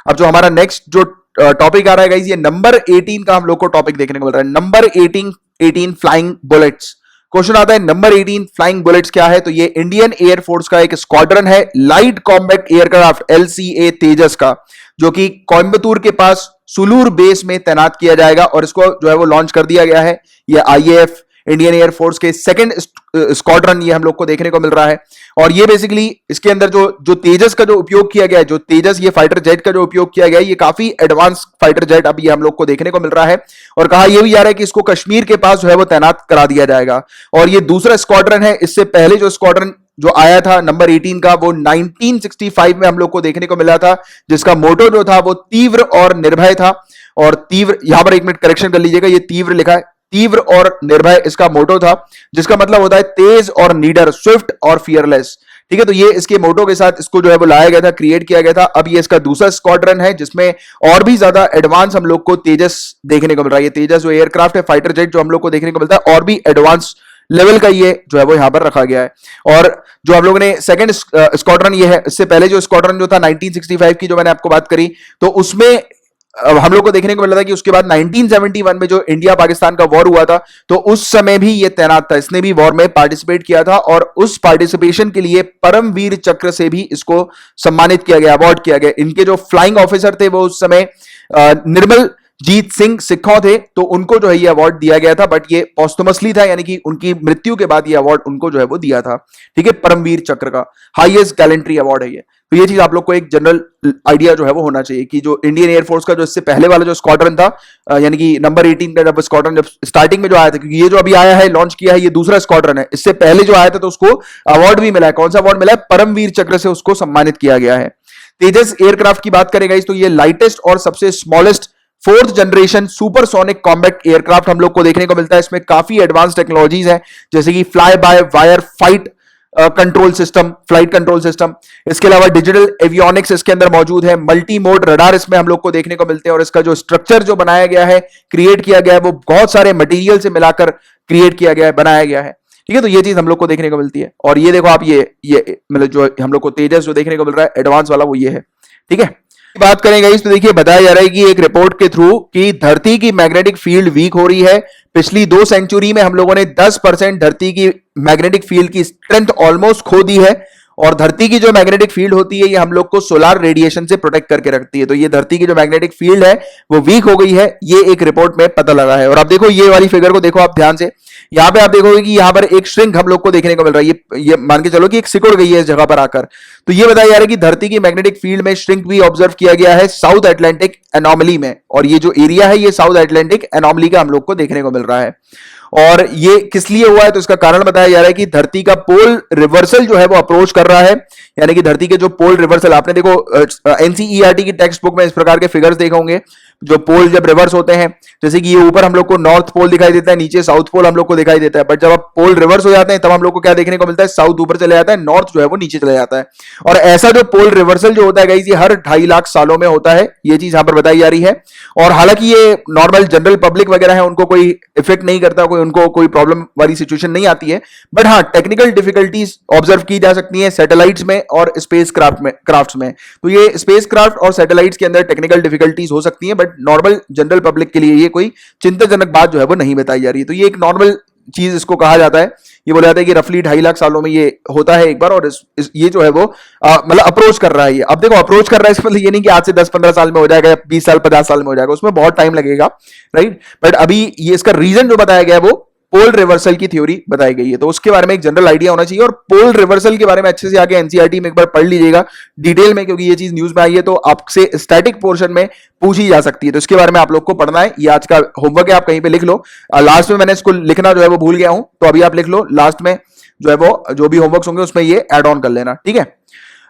अब जो हमारा नेक्स्ट जो टॉपिक आ रहा है गाइस, ये नंबर 18 का हम लोग को टॉपिक देखने को मिल रहा है। Number 18 flying bullets. क्वेश्चन आता है नंबर 18 फ्लाइंग बुलेट्स क्या है, तो ये इंडियन एयरफोर्स का एक स्क्वाड्रन है, लाइट कॉम्बैट एयरक्राफ्ट LCA तेजस का, जो कि कोयंबटूर के पास सुलूर बेस में तैनात किया जाएगा। और इसको जो है वो लॉन्च कर दिया गया है। ये IAF इंडियन एयरफोर्स के सेकंड स्क्वाड्रन ये हम लोग को देखने को मिल रहा है। और ये बेसिकली इसके अंदर जो तेजस का जो उपयोग किया गया है, जो तेजस ये फाइटर जेट का जो उपयोग किया गया है, ये काफी एडवांस फाइटर जेट अब ये हम लोग को देखने को मिल रहा है। और कहा यह भी जा रहा है कि इसको कश्मीर के पास जो है वो तैनात करा दिया जाएगा। और ये दूसरा स्क्वाड्रन है। इससे पहले जो स्क्वाड्रन जो आया था नंबर 18 का, वो 1965 में हम लोग को देखने को मिला था, जिसका मोटो जो था वो तीव्र और निर्भय था। और तीव्र, यहां पर एक मिनट करेक्शन कर लीजिएगा, ये तीव्र लिखा है, तीव्र और निर्भय इसका मोटो था, जिसका मतलब होता है तेज और नीडर, स्विफ्ट और फियरलेस, ठीक है। तो ये इसके मोटो के साथ इसको जो है वो लाया गया था, क्रिएट किया गया था। अब ये इसका दूसरा स्क्वाड्रन है जिसमें और भी ज्यादा एडवांस हम लोग को तेजस देखने को मिल रहा है। ये तेजस जो एयरक्राफ्ट है, फाइटर जेट जो हम लोग को देखने को मिलता है, और भी एडवांस लेवल का ये जो है वो यहां पर रखा गया है। और जो हम लोगों ने सेकंड स्क्वाड्रन ये है, इससे पहले जो स्क्वाड्रन जो था 1965 की जो मैंने आपको बात करी, तो उसमें हम लोग को देखने को मिला था कि उसके बाद 1971 में जो इंडिया पाकिस्तान का वॉर हुआ था, तो उस समय भी ये तैनात था, इसने भी वॉर में पार्टिसिपेट किया था। और उस पार्टिसिपेशन के लिए परमवीर चक्र से भी इसको सम्मानित किया गया, अवार्ड किया गया। इनके जो फ्लाइंग ऑफिसर थे वो उस समय निर्मल जीत सिंह सिखों थे, तो उनको जो है ये अवार्ड दिया गया था। बट ये पोस्टमसली था, यानी कि उनकी मृत्यु के बाद ये अवार्ड उनको जो है वो दिया था, ठीक है। परमवीर चक्र का हाईएस्ट गैलेंट्री अवार्ड है ये। तो ये चीज आप लोग को एक जनरल आइडिया जो है वो होना चाहिए कि जो इंडियन एयरफोर्स का जो इससे पहले वाला जो स्क्वाड्रन था, यानी कि नंबर 18 का जब स्क्वाड्रन जब स्टार्टिंग में जो आया था, क्योंकि ये जो अभी आया है लॉन्च किया है ये दूसरा स्क्वाड्रन है, इससे पहले जो आया था तो उसको अवार्ड भी मिला है। कौन सा अवार्ड मिला है? परमवीर चक्र से उसको सम्मानित किया गया है। तेजस एयरक्राफ्ट की बात करें गाइस तो ये लाइटेस्ट और सबसे smallest fourth generation supersonic combat aircraft हम लोग को देखने को मिलता है। इसमें काफी एडवांस टेक्नोलॉजीज हैं, जैसे कि fly by wire fight control system, flight control system. इसके अलावा डिजिटल एवियोनिक्स इसके अंदर मौजूद है, मल्टी मोड रडार इसमें हम लोग को देखने को मिलते हैं, और इसका जो स्ट्रक्चर जो बनाया गया है, क्रिएट किया गया है, वो बहुत सारे मटेरियल से मिलाकर क्रिएट किया गया है, बनाया गया है। ठीक है, तो ये चीज हम लोग को देखने को मिलती है। और ये देखो आप, ये मतलब जो हम लोग को तेजस जो देखने को मिल रहा है एडवांस वाला, वो ये है। ठीक है, बात करेंगे इस तो देखिए बताया जा रहा है कि एक रिपोर्ट के थ्रू कि धरती की मैग्नेटिक फील्ड वीक हो रही है। पिछली 2 सेंचुरी में हम लोगों ने 10% धरती की मैग्नेटिक फील्ड की स्ट्रेंथ ऑलमोस्ट खो दी है, और धरती की जो मैग्नेटिक फील्ड होती है ये हम लोग को सोलर रेडिएशन से प्रोटेक्ट करके रखती है। तो ये धरती की जो मैग्नेटिक फील्ड है वो वीक हो गई है, ये एक रिपोर्ट में पता लगा है। और आप देखो ये वाली फिगर को देखो आप ध्यान से, यहां पे आप देखोगे कि यहां पर एक श्रिंक हम लोग को देखने को मिल रहा है। ये मान के चलो कि एक सिकुड़ गई है इस जगह पर आकर। तो ये बताया जा रहा है कि धरती की मैग्नेटिक फील्ड में श्रिंक भी ऑब्जर्व किया गया है साउथ अटलांटिक एनोमली में, और ये जो एरिया है ये साउथ अटलांटिक एनोमली का हम लोग को देखने को मिल रहा है। और ये किस लिए हुआ है तो इसका कारण बताया जा रहा है कि धरती का पोल रिवर्सल जो है वो अप्रोच कर रहा है, यानी कि धरती के जो पोल रिवर्सल, आपने देखो एनसीईआरटी की टेक्स्ट बुक में इस प्रकार के फिगर्स देखे होंगे, जो पोल जब रिवर्स होते हैं, जैसे कि ये ऊपर हम लोग को नॉर्थ पोल दिखाई देता है, नीचे साउथ पोल हम लोग को दिखाई देता है। बट जब आप पोल रिवर्स हो जाते हैं तब हम लोग को क्या देखने को मिलता है? साउथ ऊपर चले जाता है, नॉर्थ जो है वो नीचे चले जाता है। और ऐसा जो पोल रिवर्सल जो होता है गाइस, ये हर 2.5 लाख सालों में होता है, ये चीज यहां पर बताई जा रही है। और हालांकि ये नॉर्मल जनरल पब्लिक वगैरह है उनको कोई इफेक्ट नहीं करता, उनको कोई प्रॉब्लम वाली सिचुएशन नहीं आती है। बट हाँ, टेक्निकल डिफिकल्टीज ऑब्जर्व की जा सकती है सैटेलाइट्स में और स्पेस क्राफ्ट में। तो ये स्पेस क्राफ्ट और सैटेलाइट्स के अंदर टेक्निकल डिफिकल्टीज हो सकती है, बट नॉर्मल जनरल पब्लिक के लिए ये कोई चिंताजनक बात जो है वो नहीं बताई जा रही है। तो ये एक नॉर्मल चीज इसको कहा जाता है। ये बोला जाता है कि रफली 2.5 लाख सालों में ये होता है एक बार, और ये जो है वो मतलब अप्रोच कर रहा है। ये अब देखो अप्रोच कर रहा है, इसका मतलब ये नहीं कि आज से 10-15 साल में हो जाएगा या 20 साल 50 साल में हो जाएगा, उसमें बहुत टाइम लगेगा, राइट। बट अभी ये इसका रीजन जो बताया गया है वो पोल रिवर्सल की थ्योरी बताई गई है, तो उसके बारे में एक जनरल आइडिया होना चाहिए। और पोल रिवर्सल के बारे में अच्छे से आगे एनसीईआरटी में एक बार पढ़ लीजिएगा डिटेल में, क्योंकि ये चीज न्यूज में आई है तो आपसे स्टैटिक पोर्शन में पूछी जा सकती है, तो इसके बारे में आप लोग को पढ़ना है। ये आज का होमवर्क है, आप कहीं पे लिख लो। लास्ट में मैंने इसको लिखना जो है वो भूल गया हूं, तो अभी आप लिख लो, लास्ट में जो है वो जो भी होमवर्क होंगे उसमें ये एड ऑन कर लेना, ठीक है।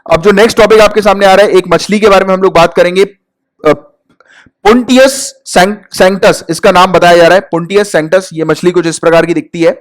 अब जो नेक्स्ट टॉपिक आपके सामने आ रहा है, एक मछली के बारे में हम लोग बात करेंगे। पुंटियस सैंक्टस इसका नाम बताया जा रहा है, पुंटियस सैंक्टस। ये मछली कुछ इस प्रकार की दिखती है।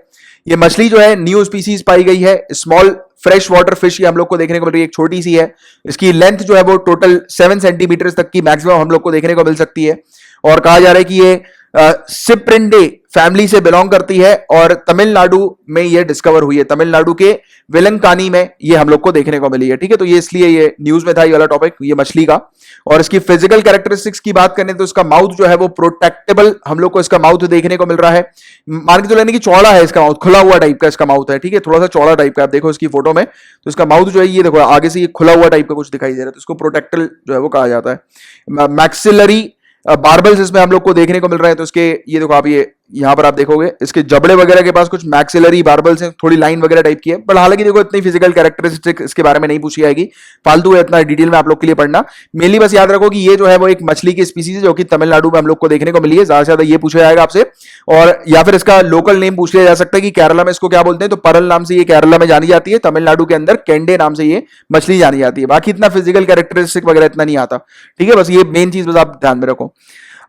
ये मछली जो है न्यू स्पीसीज पाई गई है, स्मॉल फ्रेश वाटर फिश ये हम लोग को देखने को मिल रही है, एक छोटी सी है। इसकी लेंथ जो है वो टोटल 7 सेंटीमीटर तक की मैक्सिमम हम लोग को देखने को मिल सकती है। और कहा जा रहा है कि ये सिप्रिंडे फैमिली से बिलोंग करती है, और तमिलनाडु में ये डिस्कवर हुई है, तमिलनाडु के वेलंकानी में ये हम लोग को देखने को मिली है, ठीक है। तो ये इसलिए ये न्यूज में था ये वाला टॉपिक, ये मछली का। और इसकी फिजिकल कैरेक्टरिस्टिक्स की बात करें तो इसका माउथ जो है वो प्रोटेक्टेबल हम लोग को इसका माउथ देखने को मिल रहा है। मान के चलो कि चौड़ा है इसका माउथ, खुला हुआ टाइप का इसका माउथ है, ठीक है, थोड़ा सा चौड़ा टाइप का। आप देखो इसकी फोटो में तो इसका माउथ जो है ये देखो आगे से ये खुला हुआ टाइप का कुछ दिखाई दे रहा है, तो इसको प्रोटेक्टल जो है वो कहा जाता है। मैक्सिलरी बार्बल्स इसमें हम लोग को देखने को मिल रहे हैं, तो इसके ये देखो आप, ये यहां पर आप देखोगे इसके जबड़े वगैरह के पास कुछ मैक्सिलरी बार्बल्स हैं, थोड़ी लाइन वगैरह टाइप की है। पर हालांकि देखो इतनी फिजिकल कैरेक्टरिस्टिक इसके बारे में नहीं पूछी जाएगी, फालतू है इतना डिटेल में आप लोग के लिए पढ़ना। मेनली बस याद रखो कि ये जो है वो एक मछली की स्पीसीज है जो कि तमिलनाडु में हम लोग को देखने को मिली है। ज्यादा से ज्यादा ये पूछा जाएगा आपसे, और या फिर इसका लोकल नेम पूछ लिया जा सकता है कि केरला में इसको क्या बोलते हैं, तो परल नाम से ये केरला में जानी जाती है, तमिलनाडु के अंदर केंडे नाम से ये मछली जानी जाती है। बाकी इतना फिजिकल कैरेक्टरिस्टिक वगैरह इतना नहीं आता, ठीक है। बस ये मेन चीज बस आप ध्यान में रखो।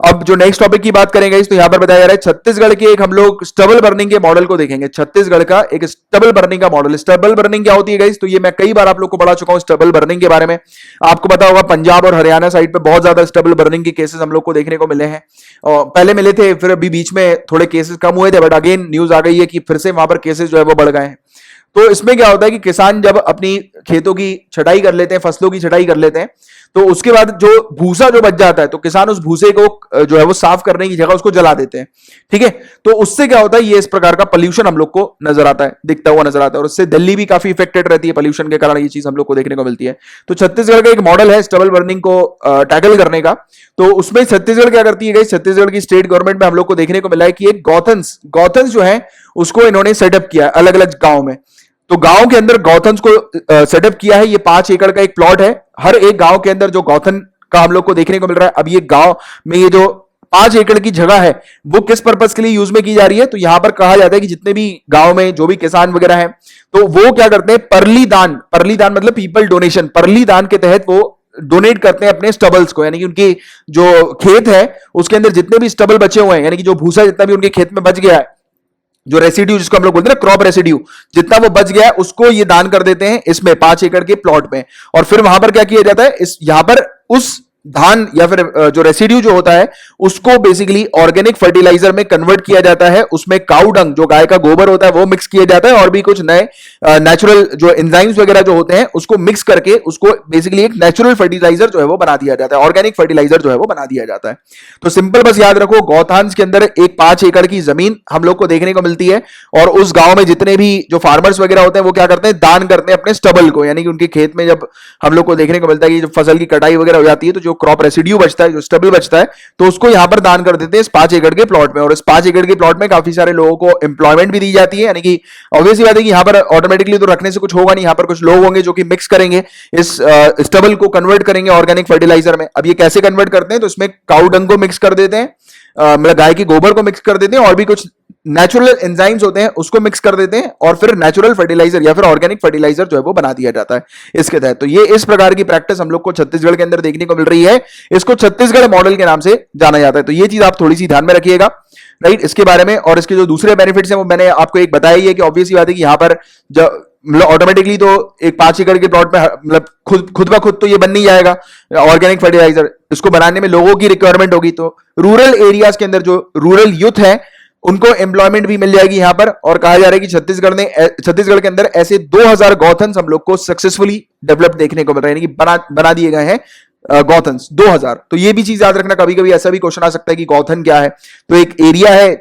अब जो नेक्स्ट टॉपिक की बात करेंगे तो यहां पर बताया जा रहा है छत्तीसगढ़ के एक हम लोग स्टबल बर्निंग के मॉडल को देखेंगे। छत्तीसगढ़ का एक स्टबल बर्निंग का मॉडल। स्टबल बर्निंग क्या होती है गाइस, तो ये मैं कई बार आप लोग को पढ़ा चुका हूं स्टबल बर्निंग के बारे में। आपको पता होगा पंजाब और हरियाणा साइड पे बहुत ज्यादा स्टबल बर्निंग के केसेस हम लोग को देखने को मिले हैं, और पहले मिले थे, फिर अभी बीच में थोड़े केसेस कम हुए थे, बट अगेन न्यूज आ गई है कि फिर से वहां पर केसेस जो है वो बढ़ गए हैं। तो इसमें क्या होता है कि किसान जब अपनी खेतों की छटाई कर लेते हैं, फसलों की छटाई कर लेते हैं, तो उसके बाद जो भूसा जो बच जाता है, तो किसान उस भूसे को जो है वो साफ करने की जगह उसको जला देते हैं, ठीक है। तो उससे क्या होता है, ये इस प्रकार का पोल्यूशन हम लोग को नजर आता है, दिखता हुआ नजर आता है, और उससे दिल्ली भी काफी इफेक्टेड रहती है पोल्यूशन के कारण। ये चीज हम लोग को देखने को मिलती है। तो छत्तीसगढ़ का एक मॉडल है स्टबल बर्निंग को टैकल करने का। तो उसमें छत्तीसगढ़ क्या करती है, छत्तीसगढ़ की स्टेट गवर्नमेंट में हम लोग को देखने को मिला है कि एक गौथन्स जो है उसको इन्होंने सेटअप किया अलग अलग गांव में। तो गांव के अंदर गौथन्स को सेटअप किया है। ये 5 एकड़ का एक प्लॉट है। हर एक गांव के अंदर जो गौथन का हम लोग को देखने को मिल रहा है। अब ये गांव में ये जो 5 एकड़ की जगह है वो किस पर्पस के लिए यूज में की जा रही है, तो यहां पर कहा जाता है कि जितने भी गांव में जो भी किसान वगैरह हैं तो वो क्या करते हैं, परली दान मतलब पीपल डोनेशन, परली दान के तहत वो डोनेट करते हैं अपने स्टबल्स को, यानी कि उनकी जो खेत है उसके अंदर जितने भी स्टबल बचे हुए हैं, यानी कि जो भूसा जितना भी उनके खेत में बच गया है, जो रेसिड्यू जिसको हम लोग बोलते हैं ना, क्रॉप रेसिड्यू, जितना वो बच गया है उसको ये दान कर देते हैं इसमें 5 एकड़ के प्लॉट में। और फिर वहां पर क्या किया जाता है, इस यहां पर उस धान या फिर जो रेसिड्यू जो होता है उसको बेसिकली ऑर्गेनिक फर्टिलाइजर में कन्वर्ट किया जाता है। उसमें काउ डंग जो गाय का गोबर होता है वो मिक्स किया जाता है और भी कुछ नए नेचुरल जो एंजाइम्स वगैरह जो होते हैं उसको मिक्स करके उसको बेसिकली एक नेचुरल फर्टिलाइजर जो है वो बना दिया जाता है, ऑर्गेनिक फर्टिलाइजर जो है वो बना दिया जाता है। तो सिंपल बस याद रखो, गौथान्स के अंदर एक 5 एकड़ की जमीन हम लोग को देखने को मिलती है और उस गांव में जितने भी जो फार्मर्स वगैरह होते हैं वो क्या करते हैं, दान करते हैं अपने स्टबल को, यानी कि उनके खेत में जब हम लोग को देखने को मिलता है कि जब फसल की कटाई वगैरह हो जाती है तो जो क्रॉप रेसिड्यू बचता है, जो स्टबल बचता है, तो उसको यहां पर दान कर देते हैं इस 5 एकड़ के प्लॉट में। और इस 5 एकड़ के प्लॉट में काफी सारे लोगों को एम्प्लॉयमेंट भी दी जाती है, यानी कि ऑब्वियस बात है कि यहां पर ऑटोमेटिकली तो रखने से कुछ होगा नहीं, यहां पर कुछ लोग होंगे जो कि मिक्स करेंगे इस स्टबल को, कन्वर्ट करेंगे ऑर्गेनिक फर्टिलाइजर में। अब ये कैसे कन्वर्ट करते हैं, तो इसमें काउ डंग को मिक्स कर देते हैं, मतलब गाय की गोबर को मिक्स कर देते हैं और भी कुछ नेचुरल एंजाइम्स होते हैं उसको मिक्स कर देते हैं और फिर नेचुरल फर्टिलाइजर या फिर ऑर्गेनिक फर्टिलाइजर जो है वो बना दिया जाता है इसके तहत। तो ये इस प्रकार की प्रैक्टिस हम लोग को छत्तीसगढ़ के अंदर देखने को मिल रही है। इसको छत्तीसगढ़ मॉडल के नाम से जाना जाता है। तो ये चीज आप थोड़ी सी ध्यान में रखिएगा, राइट, इसके बारे में। और इसके जो दूसरे बेनिफिट्स हैं वो मैंने आपको एक बताया ही है कि ऑब्वियस बात है कि यहां पर जब मतलब ऑटोमेटिकली तो एक 5 एकड़ के प्लॉट में मतलब खुद ब खुद तो ये बन नहीं जाएगा ऑर्गेनिक फर्टिलाइजर, इसको बनाने में लोगों की रिक्वायरमेंट होगी। तो रूरल एरियाज के अंदर जो रूरल यूथ है उनको एम्प्लॉयमेंट भी मिल जाएगी यहां पर। और कहा जा रहा है कि छत्तीसगढ़ के अंदर ऐसे 2000 गौथन्स हम लोग को सक्सेसफुली डेवलप देखने को मिल रहे हैं, यानी कि बना दिए गए हैं गौथन्स 2000। तो ये भी चीज याद रखना, कभी कभी ऐसा भी क्वेश्चन आ सकता है कि गौथन क्या है। तो एक एरिया है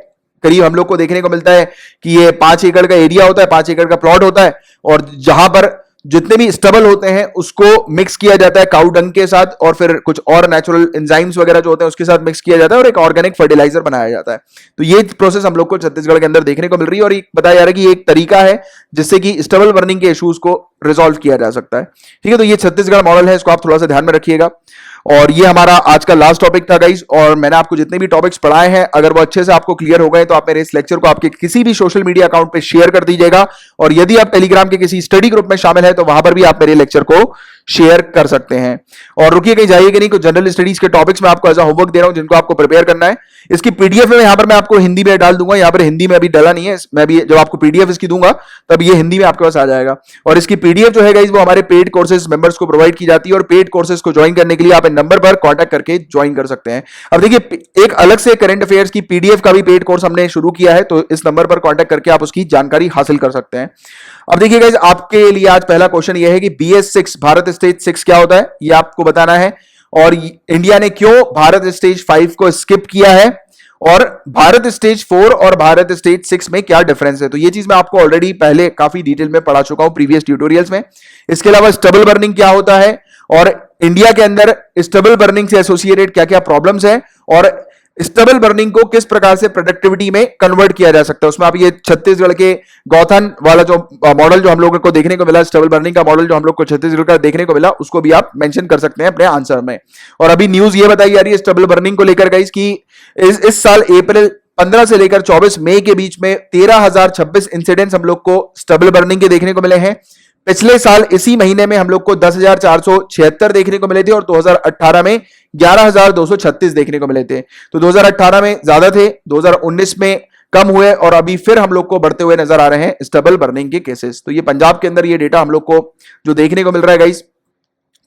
करीब हम लोग को देखने को मिलता है कि ये 5 एकड़ का एरिया होता है, 5 एकड़ का प्लॉट होता है और जहां पर जितने भी स्टबल होते हैं उसको मिक्स किया जाता है काउ डंग के साथ और फिर कुछ और नेचुरल एंजाइम्स वगैरह जो होते हैं उसके साथ मिक्स किया जाता है और एक ऑर्गेनिक फर्टिलाइजर बनाया जाता है। तो ये प्रोसेस हम लोग को छत्तीसगढ़ के अंदर देखने को मिल रही है और ये बताया जा रहा है कि एक तरीका है जिससे कि स्टबल बर्निंग के इश्यूज को रिजॉल्व किया जा सकता है। ठीक है, तो ये छत्तीसगढ़ मॉडल है, इसको आप थोड़ा सा ध्यान में रखिएगा। और ये हमारा आज का लास्ट टॉपिक था गाइस, और मैंने आपको जितने भी टॉपिक्स पढ़ाए हैं अगर वो अच्छे से आपको क्लियर हो गए तो आप मेरे इस लेक्चर को आपके किसी भी सोशल मीडिया अकाउंट पे शेयर कर दीजिएगा। और यदि आप टेलीग्राम के किसी स्टडी ग्रुप में शामिल है तो वहां पर भी आप मेरे लेक्चर को शेयर कर सकते हैं। और रुकिए कहीं जाइएगा नहीं, कुछ जनरल स्टडीज के टॉपिक्स में आपको एज होमवर्क दे रहा हूं जिनको आपको प्रिपेयर करना है। इसकी पीडीएफ में यहां पर मैं आपको हिंदी में डाल दूंगा, यहां पर हिंदी में अभी डाला नहीं है, मैं भी जब आपको पीडीएफ इसकी दूंगा तब ये हिंदी में आपके पास आ जाएगा। और इसकी पीडीएफ जो है गाइस वो हमारे पेड कोर्सेज मेंबर्स को प्रोवाइड की जाती है और पेड कोर्सेज को ज्वाइन करने के लिए आप इन नंबर पर कांटेक्ट करके ज्वाइन कर सकते हैं। अब देखिए एक अलग से करंट अफेयर्स की पीडीएफ का भी पेड कोर्स हमने शुरू किया है, तो इस नंबर पर कांटेक्ट करके आप उसकी जानकारी हासिल कर सकते हैं। अब देखिए गाइस आपके लिए आज पहला क्वेश्चन ये है कि BS6 भारत स्टेज 6 क्या होता है, ये आपको बताना है। और इंडिया ने क्यों भारत स्टेज 5 को स्किप किया है और भारत स्टेज 4 और भारत स्टेज 6 में क्या डिफरेंस है। तो ये चीज मैं आपको ऑलरेडी पहले काफी डिटेल में पढ़ा चुका हूं प्रीवियस ट्यूटोरियल्स में। इसके अलावा स्टबल बर्निंग क्या होता है और इंडिया के अंदर स्टबल बर्निंग से एसोसिएटेड क्या क्या प्रॉब्लम्स है और स्टबल बर्निंग को किस प्रकार से प्रोडक्टिविटी में कन्वर्ट किया जा सकता है। उसमें आप ये छत्तीसगढ़ के गौथन वाला जो मॉडल जो हम लोगों को देखने को मिला, स्टबल बर्निंग का मॉडल जो हम लोग को छत्तीसगढ़ का देखने को मिला, उसको भी आप मेंशन कर सकते हैं अपने आंसर में। और अभी न्यूज ये बताई जा रही है स्टबल बर्निंग को लेकर गाइस कि इस साल अप्रैल 15 से लेकर 24 मई के बीच में 13,026 इंसिडेंट्स हम लोग को स्टबल बर्निंग के देखने को मिले हैं। पिछले साल इसी महीने में हम लोग को 10,476 देखने को मिले थे और 2018 में 11,236 देखने को मिले थे। तो 2018 में ज्यादा थे, 2019 में कम हुए और अभी फिर हम लोग को बढ़ते हुए नजर आ रहे हैं स्टबल बर्निंग के केसेस। तो ये पंजाब के अंदर ये डेटा हम लोग को जो देखने को मिल रहा है गाइस,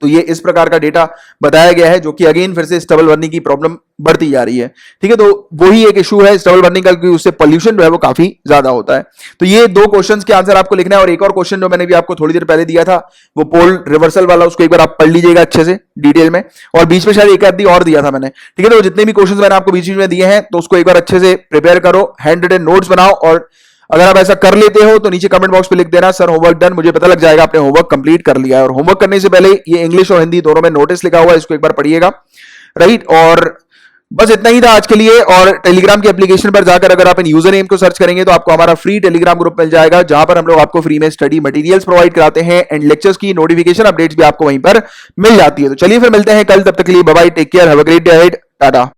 तो ये इस प्रकार का डेटा बताया गया है जो कि अगेन फिर से स्टबल बर्निंग की प्रॉब्लम बढ़ती जा रही है। ठीक है, तो वही एक इशू है स्टबल बर्निंग का कि उससे पोल्यूशन जो है वो काफी ज्यादा होता है। तो ये दो क्वेश्चंस के आंसर आपको लिखना है। और एक और क्वेश्चन जो मैंने भी आपको थोड़ी देर पहले दिया था वो पोल रिवर्सल वाला, उसको एक बार आप पढ़ लीजिएगा अच्छे से डिटेल में। और बीच में शायद एक आधी और दिया था मैंने। ठीक है, तो जितने भी क्वेश्चन मैंने आपको बीच में दिए हैं तो उसको एक बार अच्छे से प्रिपेयर करो, हैंड रिटन नोट्स बनाओ। और अगर आप ऐसा कर लेते हो तो नीचे कमेंट बॉक्स पे लिख देना सर होमवर्क डन, मुझे पता लग जाएगा आपने होमवर्क कंप्लीट कर लिया है। और होमवर्क करने से पहले ये इंग्लिश और हिंदी दोनों में नोटिस लिखा हुआ है, इसको एक बार पढ़िएगा, राइट। और बस इतना ही था आज के लिए। और टेलीग्राम की एप्लीकेशन पर जाकर अगर आप इन यूजर नेम को सर्च करेंगे तो आपको हमारा फ्री टेलीग्राम ग्रुप मिल जाएगा, जहां पर हम लोग आपको फ्री में स्टडी मटेरियल्स प्रोवाइड कराते हैं एंड लेक्चर्स की नोटिफिकेशन अपडेट्स भी आपको वहीं पर मिल जाती है। तो चलिए फिर मिलते हैं कल, तब तक के लिए bye bye, take care, have a great day ahead, Tata.